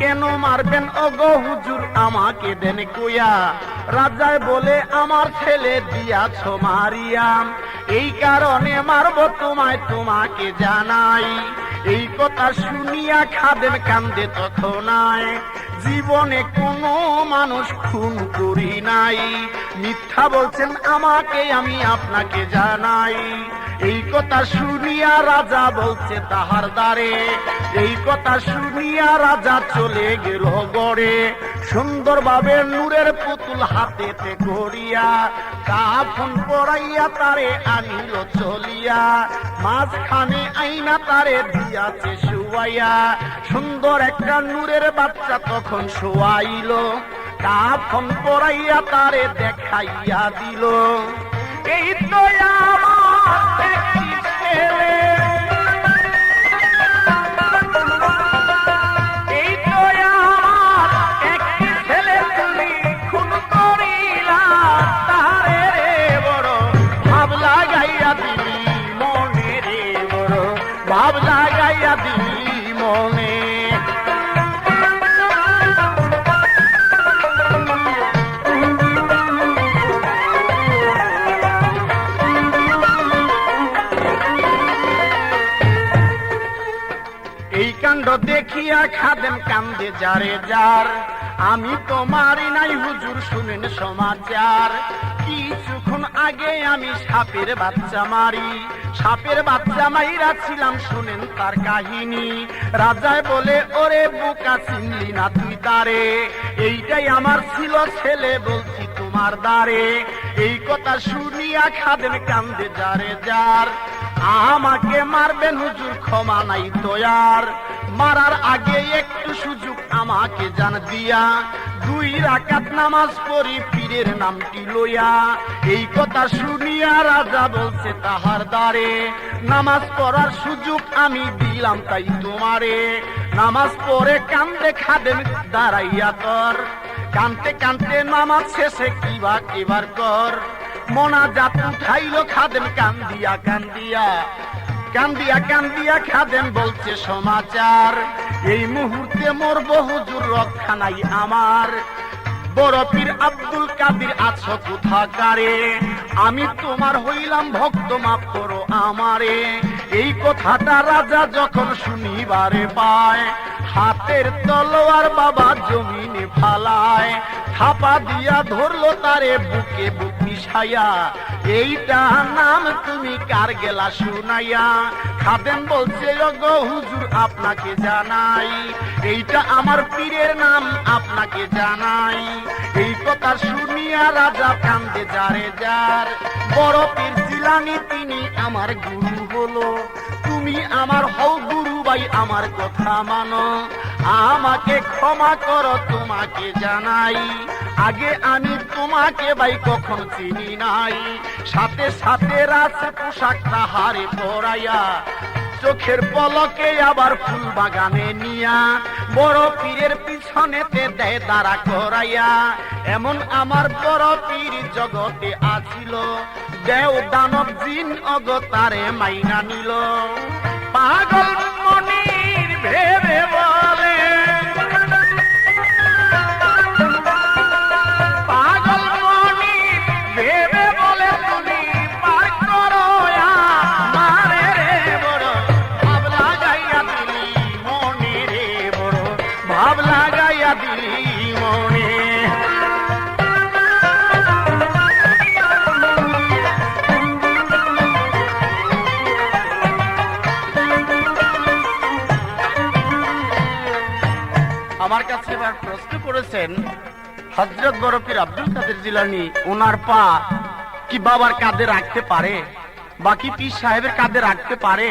কেন মারবেন ওগো হুজুর আমাকে দেন কইয়া? রাজায় বলে আমার ছেলে দিয়াছ মারিয়া, এই কারণে মারব তোমায়, তোমাকে জানাই। এই কথা শুনিয়া খাদেম কান্দে তখনাই, জীবনে কোনো মানুষ খুন করি নাই, মিথ্যা বলছেন আমাকে, আমি আপনাকে জানাই। এই কথা শুনিয়া রাজা বলছে তাহার দ্বারে, এই কথা শুনিয়া রাজা চলে গেল গড়ে। সুন্দরভাবে নূরের পুতুল হাতেতে করিয়া কাফন পরাইয়া তারে আনিল চলিয়া। মাঝখানে আইনা তারে দিয়াছে শুয়াইয়া, সুন্দর একটা নূরের বাচ্চা তখন শোয়াইল। কাফন পরাইয়া তারে দেখাইয়া দিল, এই তো আমার একটি ছেলে, এই তো আমার একটি ছেলে, তুমি খুন করিলা তারে রে, বড় ভাব লাগাইয়া দিলি মনে রে, বড় ভাব লাগাইয়া দিলি মনে। এই কাণ্ড দেখিয়া খাদেম কান্দে যারে যার, আমি তো মারি নাই হুজুর শুনেন সমাচার। কিছুক্ষণ আগে আমি সাপের বাচ্চা মারি, সাপের বাচ্চা মাইরা ছিলাম, শুনেন তার কাহিনী। রাজায় বলে ওরে বোকা চিনলি না তুই তারে, এইটাই আমার ছিল ছেলে, বলছি তোমার দ্বারে। এই কথা শুনিয়া খাদেম কান্দে যারে যার, আমাকে মারবেন হুজুর ক্ষমা নাই দয়ার। মারার আগে একটু সুযোগ আমাকে জান দিয়া, 2 রাকাত নামাজ পড়ি পীরের নামটি লইয়া। এই কথা শুনিয়া রাজা বলছে তাহার দ্বারে, নামাজ পড়ার সুযোগ আমি দিলাম তাই তোমারে। নামাজ পড়ে কান্দে খাদেম দাঁড়াইয়া কর, কানতে কানতে নামাজ শেষে কিবা কিবার কর, মোনাজাত উঠাইল খাদেম কান্দিয়া কান্দিয়া, কান্দিয়া কান্দিয়া খাদেম বলছে সমাচার, এই মুহূর্তে মরব হুজুর রক্ষা নাই আমার, বড় পীর আব্দুল কাদের আছো কোথাকারে, আমি তোমার হইলাম ভক্ত মাফ করো আমারে। এই কথাটা রাজা যখন শুনিবারে পায়, হাতের তলোয়ার বাবা জমিনে ফালায়, থাপা দিয়া ধরলো তারে বুকে বুক মিশাইয়া, এইটা নাম তুমি কার গেলা শুনাইয়া। খাদেম বলছে গো হুজুর আপনাকে জানাই, এইটা আমার পীরের নাম আপনাকে জানাই। এই কথা শুনিয়া রাজা কান্দে যারে যার, বড় পীর জিলানী তিনি আমার গুরু হলো, তুমি আমার হও গুরু ভাই আমার কথা মানো, আমাকে ক্ষমা করো তোমাকে জানাই, আগে আমি তোমাকে ভাই কখন চিনি নাই। সাথে সাথে রাস পোশাক তাহারে পরাইয়া, চোখের পলকে আবার ফুল বাগানে নিয়া, বড় পীরের পিছনেতে দেয় দাঁড়া করাইয়া। এমন আমার বড় পীর জগতে আছিল, দেও দানব জিন অগতারে মাইনা নিল। পাগল মনির ভেবে বলে, পাগল মনির ভেবে বলে তুমি পার করো আমারে রে, বড় ভাব লাগাইয়া দিলি মনে রে, বড় ভাব লাগাইয়া দিলি মনে। আমার কাছে এবার প্রশ্ন করেছেন হযরত বড় পীর আব্দুল কাদের জিলানী, ওনার পা কি বাবার কাঁধে রাখতে পারে, বাকি পীর সাহেবের কাঁধে রাখতে পারে?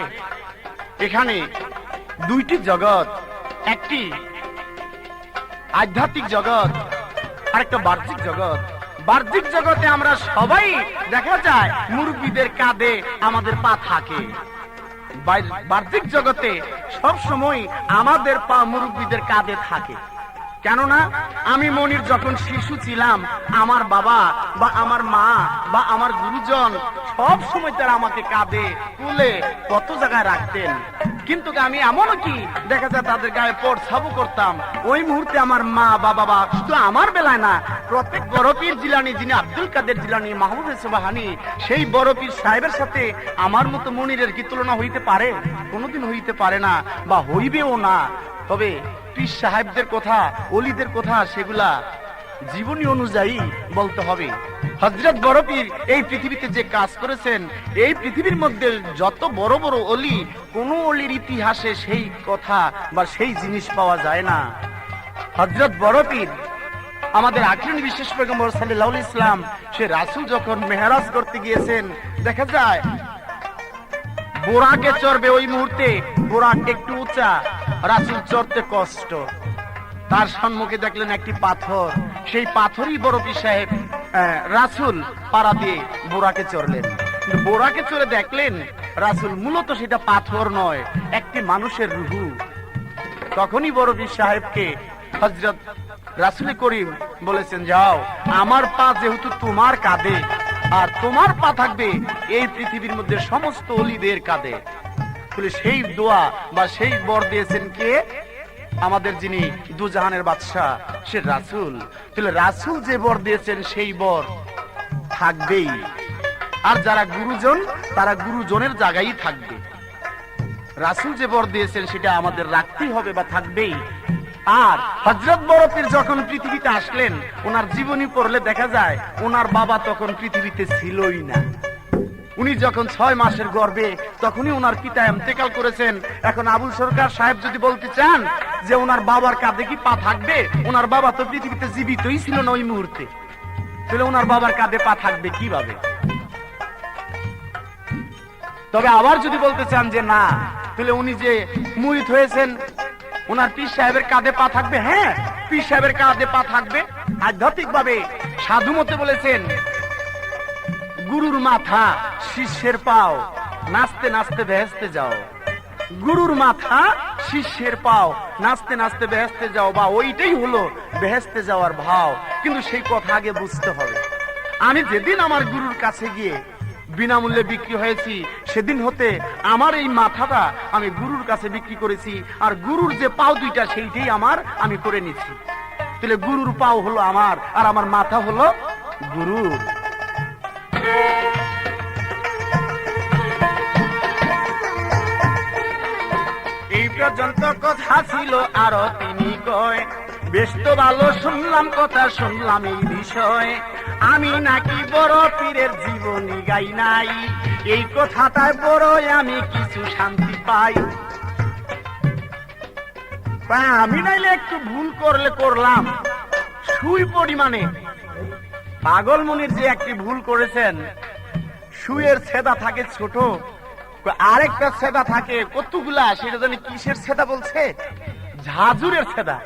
এখানে দুইটি জগৎ, একটি আধ্যাত্মিক জগৎ আর একটা বাহ্যিক জগৎ। বাহ্যিক জগতে আমরা সবাই দেখা যায় মুরব্বীদের কাঁধে আমাদের পা থাকে, বাহ্যিক জগতে সব সময় আমাদের পা মুরব্বীদের কাঁধে থাকে। কেননা আমি মনির যখন শিশু ছিলাম, আমার বাবা বা আমার মা বা আমার গুরুজন সব সময় তারা আমাকে কাঁধে তুলে কত জায়গায় রাখতেন, কিন্তু আমি এমনও কি দেখা যায় তাদের গায়ে পড়ছাবো করতাম, ওই মুহূর্তে আমার মা বা বাবা, শুধু আমার বেলায় না, প্রত্যেক বড় পীর জিলানী যিনি আব্দুল কাদের জিলানী মাহবুবে সুবহানী, সেই বড় পীর সাহেবের সাথে আমার মতো মনিরের কি তুলনা হইতে পারে? কোনোদিন হইতে পারে না বা হইবেও না। তবে পীর সাহেবদের কথা, ওলিদের কথা, সেগুলা জীবনী অনুযায়ী বলতে হবে। হযরত বড় পীর এই পৃথিবীতে যে কাজ করেছেন, এই পৃথিবীর মধ্যে যত বড় বড় অলি, কোন অলির ইতিহাসে সেই কথা বা সেই জিনিস পাওয়া যায় না। হযরত বড় পীর আমাদের আখিরি বিশেষ পয়গম্বর সাল্লাল্লাহু আলাইহি ইসলাম, সে রাসূল যখন মেহরাজ করতে গিয়েছেন, দেখা যায় বোরাকে চড়বে, ওই মুহূর্তে বোরাক একটু উঁচা, রাসূল চড়তে কষ্ট, তার সম্মুখে দেখলেন একটি পাথর, সেই পাথরই বড় পীর সাহেব রাসূল পাড়া দিয়ে বোরাকে চড়লেন। বোরাকে চড়ে দেখলেন রাসূল মূলত সেটা পাথর নয়, একটি মানুষের রূহ। তখনই বড় পীর সাহেবকে হযরত রাসূল করিম বলেছেন, যাও, আমার পা যেহেতু তোমার কাঁধে, আর তোমার পা থাকবে এই পৃথিবীর মধ্যে সমস্ত ওলিদের কাঁধে। সেই দোয়া বা সেই বর দিয়েছেন কে? আমাদের যিনি দুজাহানের বাদশাহ, সে রাসূল। তাহলে রাসূল যে বর দিয়েছেন সেই বর থাকবেই, আর যারা গুরুজন তারা গুরুজনের জায়গায় থাকবে। রাসূল যে বর দিয়েছেন সেটা আমাদের রাখতেই হবে বা থাকবেই। আর হযরত বড় পীর যখন পৃথিবীতে আসলেন, ওনার জীবনী পড়লে দেখা যায় ওনার বাবা তখন পৃথিবীতে ছিলই না। উনি যখন 6 মাসের গর্ভে, তখনই ওনার পিতা ইন্তেকাল করেছেন। এখন আবুল সরকার সাহেব যদি বলতে চান যে ওনার বাবার কাঁধে কি পা থাকবে, ওনার বাবা তো পৃথিবীতে জীবিতই ছিল না ওই মুহূর্তে, তাহলে ওনার বাবার কাঁধে পা থাকবে কিভাবে? তবে আবার যদি বলতে চান যে না, তাহলে উনি যে মুরিদ হয়েছেন, ওনার পীর সাহেবের কাঁধে পা থাকবে। হ্যাঁ, পীর সাহেবের কাঁধে পা থাকবে। আধ্যাত্মিক ভাবে সাধু মতে বলেছেন, গুরুর মাথা শিষ্যের পাও, নাচতে নাচতে ভেস্তে যাও। গুরুর মাথা শিষ্যের পাও নাচতে নাচতে বেহেস্তে যাও, বা ওইটাই হলো বেহেস্তে যাওয়ার ভাও। কিন্তু সেই কথা আগে বুঝতে হবে। আমি যেদিন আমার গুরুর কাছে গিয়ে বিনামূল্যে বিক্রি হয়েছি, সেদিন হতে আমার এই মাথাটা আমি গুরুর কাছে বিক্রি করেছি, আর গুরুর যে পাও দুইটা সেইটাই আমি করে নিচ্ছি। তাহলে গুরুর পাও হলো আমার, আর আমার মাথা হলো গুরুর। এই পর্যন্ত কথা ছিল আরো তিনি কয়, বেশ তো ভালো শুনলাম কথা, শুনলাম এই বিষয়। আমি নাকি বড় পীরের জীবনী গাই নাই, এই কথাটায় বড় আমি কিছু শান্তি পাই। আমি নাইলে একটু ভুল করলে করলাম সুই পরিমাণে। পাগল মনির যে একটি ভুল করেছেন, সুইয়ের ছেদা থাকে ছোট, আরেকটা ছেদা থাকে কতগুলা, সেটা জানি কিসের ছেদা বলছে, ঝাঁঝুরের ছেদা।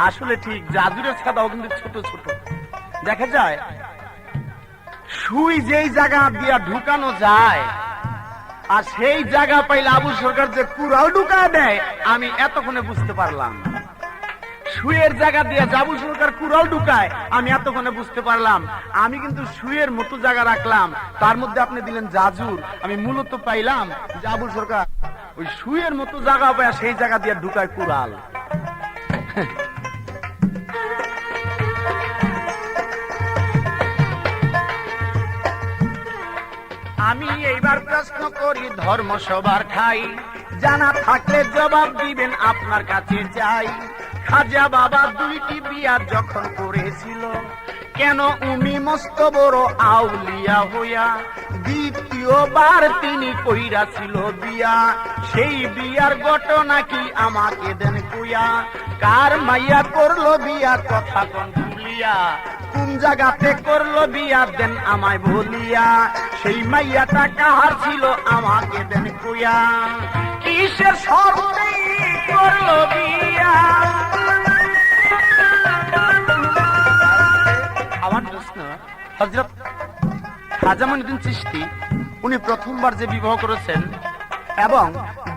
আসলে ঠিক ঝাঁঝুরের ছেদাও কিন্তু ছোট ছোট দেখা যায়। সুই যেই জায়গা দিয়া ঢুকানো যায়, আর সেই জায়গা পাইলে আবু সরকার যে কুড়াল ঢুকা দেয়, আমি এতক্ষণে বুঝতে পারলাম। সুইয়ের জায়গা দিয়ে আবু সরকার কুড়াল ঢুকায়, আমি এতক্ষণে বুঝতে পারলাম। আমি কিন্তু সুইয়ের মতো জায়গা রাখলাম, তার মধ্যে আপনি দিলেন জাজুর। আমি মূলত পাইলাম যে আবু সরকার ওই সুইয়ের মতো জায়গা পায়, সেই জায়গা দিয়ে ঢুকায় কুড়াল। আমি এইবার প্রশ্ন করি ধর্ম সবার ঠাই, জানা থাকলে জবাব দিবেন আপনার কাছে চাই। খাজা বাবা দুইটি বিয়া যখন করেছিল, কেন উনি মস্ত বড় আউলিয়া হইয়া দ্বিতীয়বার তিনি কইরাছিল বিয়া? সেই বিয়ার ঘটনা কি আমাকে দেন কইয়া? কার মাইয়া করলো বিয়া কথা কোন ভুলিয়া? কোন জায়গাতে করলো বিয়া দেন আমায় বলিয়া? সেই মাইয়াটা কাহার ছিল আমাকে দেন কইয়া? কিসের শর্তে করলো বিয়া? আমার প্রশ্ন, হযরত খাজা মঈনুদ্দিন চিশতি উনি প্রথমবার যে বিবাহ করেছেন এবং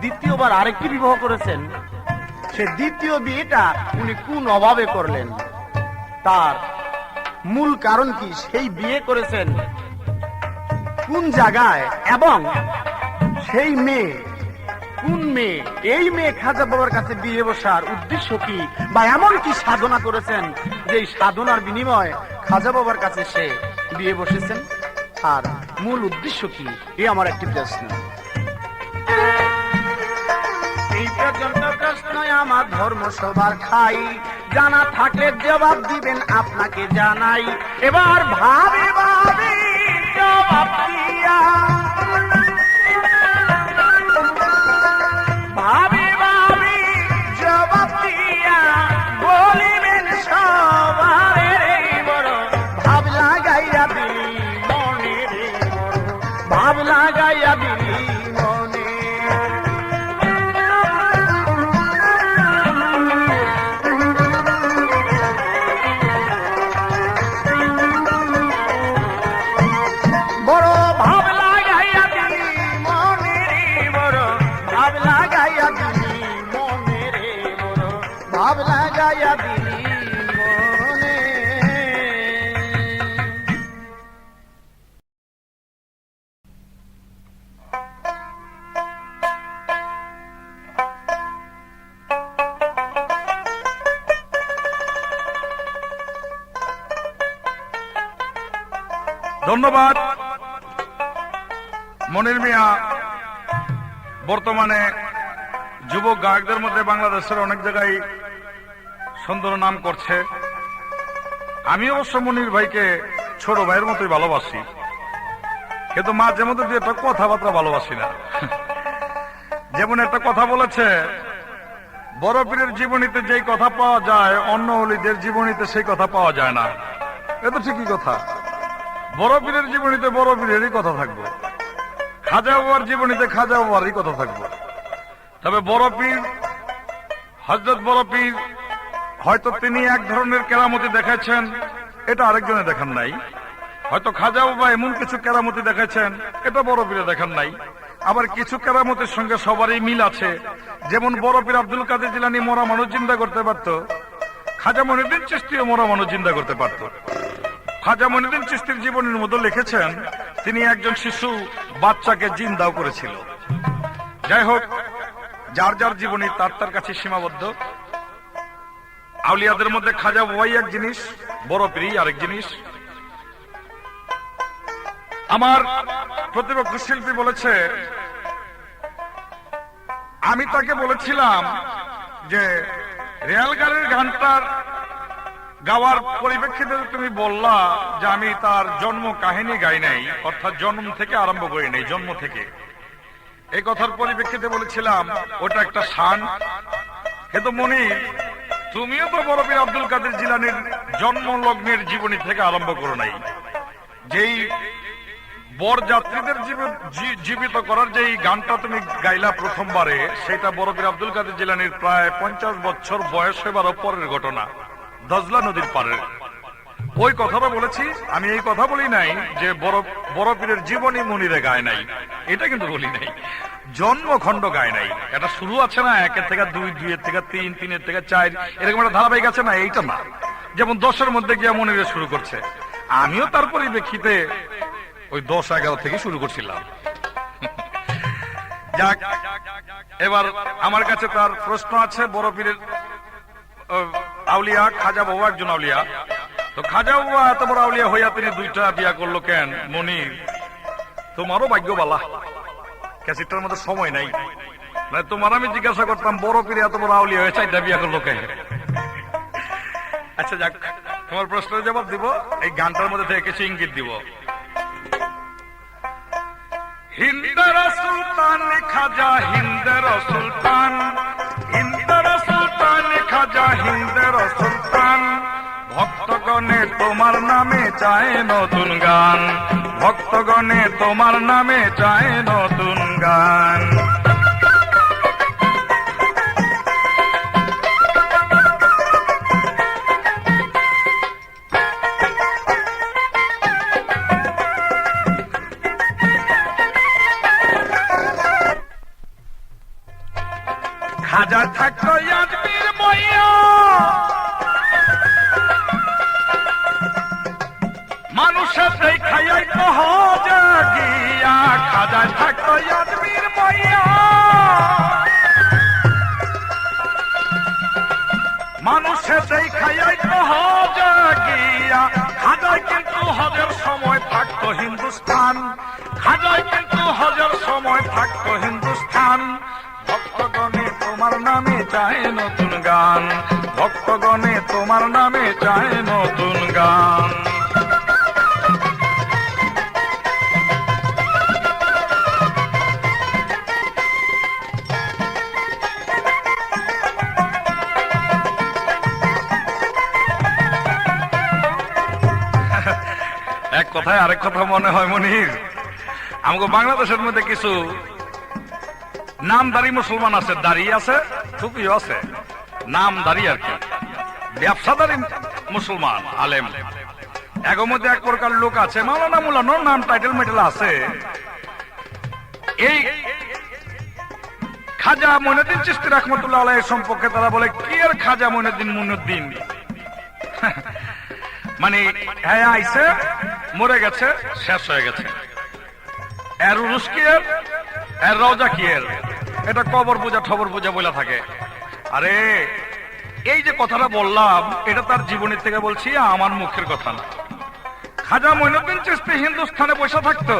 দ্বিতীয়বার আরেকটি বিবাহ করেছেন, সে দ্বিতীয় বিয়েটা উনি কোন অভাবে করলেন? তার মূল কারণ কি? সেই বিয়ে করেছেন কোন জায়গায়, এবং সেই মেয়ে কোন মেয়ে? এই মেয়ে খাজা বাবার কাছে বিয়ে বসার উদ্দেশ্য কি, বা এমন কি সাধনা করেছেন যে সাধনার বিনিময়ে খাজা বাবার কাছে সে বিয়ে বসেছেন? আর মূল উদ্দেশ্য কি? এ আমার একটি প্রশ্ন। এই পর্যন্ত প্রশ্ন আমার ধর্ম সবার খাই, জানা থাকলে জবাব দিবেন আপনাকে জানাই। এবার ভাবে ভাবে জবাব দিয়া, ভাবে ভাবে জবাব দিয়া বলিবেন সবারে বড় ভাব লাগাইয়া দিলি মনে রে, ভাব লাগাইয়া দিলি মনে। বড় ভাব লাগাইয়া দিলি মনে রে, বড় ভাব লাগাইয়া দিলি মনে রে, বড় ভাব লাগাইয়া দিলি মনে। ধন্যবাদ মনির মিয়া। বর্তমানে যুবক গায়কদের মধ্যে বাংলাদেশের অনেক জায়গায় সুন্দর নাম করছে। আমি অবশ্য মনির ভাইকে ছোট ভাইয়ের মতোই ভালোবাসি, কিন্তু মাঝে মধ্যে দিয়ে একটা কথাবার্তা ভালোবাসি না। যেমন একটা কথা বলেছে, বড় পীরের জীবনীতে যেই কথা পাওয়া যায় অন্য অলিদের জীবনীতে সেই কথা পাওয়া যায় না। এ তো ঠিকই কথা। বড় পীরের জীবনীতে বড় পীরেরই কথা থাকবে, খাজা বাবার জীবনীতে খাজা বাবারই কথা থাকবে। তবে বড় পীর, হযরত বড় পীর, হয়তো তিনি এক ধরনের কেরামতি দেখাচ্ছেন, এটা আরেকজনে দেখান নাই। হয়তো খাজা বাবা এমন কিছু কেরামতি দেখাচ্ছেন, এটা বড় পীরে দেখান নাই। আবার কিছু কেরামতির সঙ্গে সবারই মিল আছে, যেমন বড় পীর আব্দুল কাদের জিলানী মরা মানুষ জিন্দা করতে পারত, খাজা মঈনুদ্দিন চিশতিও মরা মানুষ জিন্দা করতে পারত। খাজা মঈনুদ্দিন চিশতির জীবনের মধ্যে লিখেছেন তিনি একজন শিশু বাচ্চাকে জিন্দাও করেছিল। যাই হোক, যার যার জীবনী তার তার কাছে সীমাবদ্ধ। আউলিয়াদের মধ্যে খাজা বাবাই এক জিনিস, বড় পীরই আরেক জিনিস। আমার প্রতিপক্ষ শিল্পী বলেছে, আমি তাকে বলেছিলাম যে রেলগাড়ির গানটার গাওয়ার পরিপ্রেক্ষিতে তুমি বললা যে আমি তার জন্ম কাহিনী গাই নাই, অর্থাৎ জন্ম থেকে আরম্ভ করি নাই, জন্ম থেকে। এই কথার পরিপ্রেক্ষিতে বলেছিলাম ওটা একটা শান। কিন্তু মনির, তুমিও তো বড় পীর আব্দুল কাদের জিলানীর জন্ম লগ্নের জীবনী থেকে আরম্ভ করো নাই। যেই বরযাত্রীদের জীবিত করার যেই গানটা তুমি গাইলা প্রথমবারে, সেটা বড় পীর আব্দুল কাদের জিলানীর প্রায় 50 বছর বয়স হবার পরের ঘটনা, দজলা নদীর পারে। ওই কথাটা বলেছি আমি, এই কথা বলি নাই যে বড় পীরের জীবনী মনিরে গায় নাই, এটা কিন্তু বলি নাই। জন্মখণ্ড গায় নাই, এটা শুরু আছে না 1 থেকে 2, 2 থেকে 3, 3 থেকে 4, এরকম একটা ধারাবাহিক আছে না, এইটা না। যেমন 10-এর মধ্যে গিয়ে মনিরে শুরু করছে, আমিও তার পরিপ্রেক্ষিতে ওই 10-11 থেকে শুরু করছিলাম। যাক, এবার আমার কাছে তার প্রশ্ন আছে। বড় পীরের আউলিয়া খাজা বাবা একজন আউলিয়া, তো খাজা বাবা এত বড় আউলিয়া হইয়া তিনি 2টা বিয়া করলো কেন? মনির, তোমারও ভাগ্য বালা, ক্যাসেটটার মধ্যে সময় নাই। তোমার আমি জিজ্ঞাসা করতাম বড় পীরে এত বড় আউলিয়া হয়ে 4টা বিয়া করলো কেন? আচ্ছা যাক, তোমার প্রশ্নের জবাব দিব, এই গানটার মধ্যে থেকে কিছু ইঙ্গিত দিব। হিন্দার সুলতান খাজা, হিন্দার সুলতান, হিন্দার সুলতান খাজা, হিন্দার সুলতান, ভক্তগণে তোমার নামে চায় নতুন গান, ভক্তগণে তোমার নামে চায় নতুন গান। খাজা থাকতো আজমির বইয়া, মানুষের দেখাই তো হজে গিয়া, খাজা থাকতো আজমির বইয়া, মানুষের দেখাই তো হজে গিয়া, খাজায় কিন্তু হজের সময় থাকতো হিন্দুস্তান, খাজায় কিন্তু হজের সময় থাকতো হিন্দুস্তান। ভক্তগণে তোমার নামে চায় নতুন গান, ভক্তগণে তোমার নামে চায় নতুন গান। এক কথায় আরেক কথা মনে হয় মনির, আমাকে বাংলাদেশের মধ্যে কিছু নামদারি মুসলমান আছে, দাড়ি আছে, টুপিও আছে, নামদারি আর কি, ব্যবসাদারি মুসলমান আলেম। এর মধ্যে এক প্রকার লোক আছে, মাওলানা মুলানোর নাম টাইটেল মেটেল আছে। এই খাজা মঈনুদ্দিন চিশতি রাহমাতুল্লাহ আলাইহি সম্পর্কে তারা বলে কি এর খাজা মঈনুদ্দিন, মানে হ্যাঁ আইছে, মরে গেছে, শেষ হয়ে গেছে। এর উরুস কি এর রওজা কি এর, এটা কবর পূজা ঠবর পূজা বলে থাকে। আরে এই যে কথাটা বললাম এটা তার জীবনী থেকে বলছি, আমার মুখের কথা না। খাজা মঈনুদ্দিন চিশতি হিন্দুস্তানে বসে থাকতো,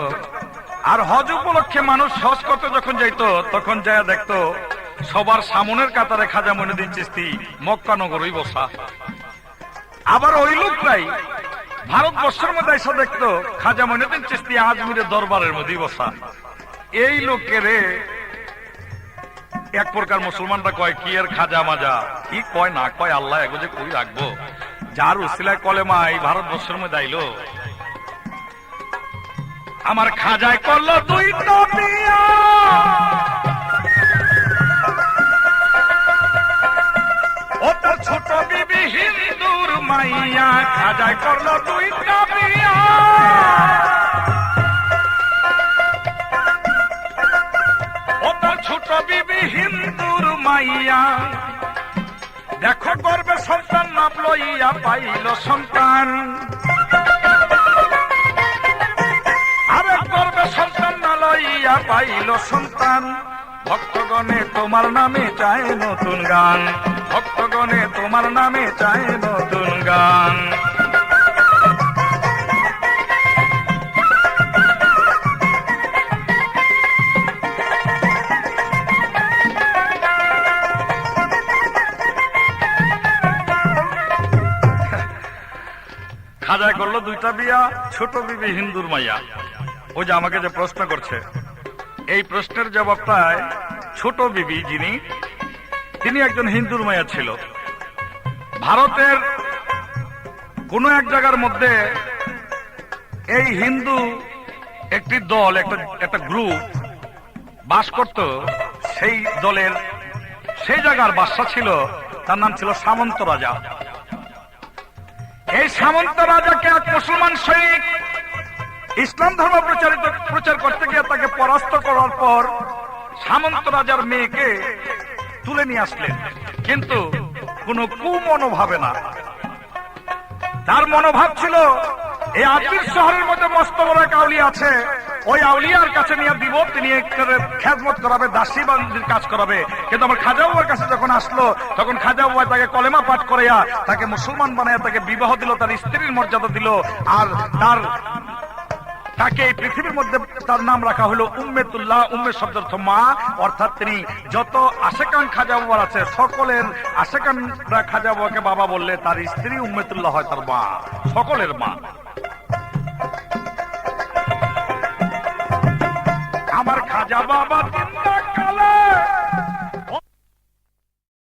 আর হজ উপলক্ষে মানুষ হজ করতে যখন যাইতো তখন যায় দেখতো সবার সামনের কাতারে খাজা মঈনুদ্দিন চিশতি মক্কা নগরই বসা। আবার ওই লোকটাই ভারতবর্ষের মধ্যে এসে দেখতো খাজা মঈনুদ্দিন চিশতি আজমিরের দরবারের মধ্যেই বসা। এই লোকেরে এক প্রকার মুসলমানরা কয় কি এর খাজা মাজা, কি কয় না কয় আল্লাহ এগো যে কই রাখবো, যার উসিলায় কলেমা এই ভারতবর্ষের মধ্যে আইলো। আমার খাজায় করলো 2টা বিয়া, ও তো ছোট বিবি হিন্দুর মাইয়া, খাজায় করলো 2টা বিয়া, ও তো ছোট বিবি হিন্দুর মাইয়া, দেখো গর্বে সন্তান নাম লইয়া পাইল সন্তান। আরে গর্বে সন্তান না লইয়া পাইল সন্তান, ভক্তগণে তোমার নামে চায় নতুন গান, ভক্তগণে তোমার নামে চায় নতুন গান। খাজায় করলো দুইটা বিয়া, ছোট বিবি হিন্দুর মাইয়া। ও যে আমাকে যে প্রশ্ন করছে, এই প্রশ্নের জবাবটায় ছোট বিবি যিনি, তিনি একজন হিন্দুর মাইয়া ছিল। ভারতের কোন এক জায়গার মধ্যে এই হিন্দু একটি দল, একটা গ্রুপ বাস করত। সেই দলের সেই জায়গার বাদশা ছিল, তার নাম ছিল সামন্ত রাজা। এই সামন্ত রাজাকে এক মুসলমান সৈনিক ইসলাম ধর্ম প্রচার করতে গিয়ে তাকে পরাস্ত করার পর সামন্ত রাজার মেয়েকে তুলে নিয়ে আসলেন, কিন্তু কোন কুমনোভাবে না। তার মনোভাব ছিল এই আজমির শহরের মধ্যে মস্ত বড় এক আউলিয়া আছে, ওই আউলিয়ার কাছে নিয়ে দিব, তিনি খেদমত করাবে, দাসী বান্দির কাজ করাবে। কিন্তু আমার খাজা বাবার কাছে যখন আসলো, তখন খাজা বাবা তাকে কলেমা পাঠ করাইয়া তাকে মুসলমান বানাইয়া তাকে বিবাহ দিল, তার স্ত্রীর মর্যাদা দিল, আর তাকে এই পৃথিবীর মধ্যে তার নাম রাখা হলো উম্মেতুল্লাহ। উম্মে শব্দের অর্থ মা, অর্থাৎ তিনি যত আশেকান খাজা বাবার আছে সকলের আশেকানরা খাজা বাবাকে বাবা বললে তার স্ত্রী উম্মেতুল্লাহ হয় তার মা, সকলের মা। আমার খাজা বাবা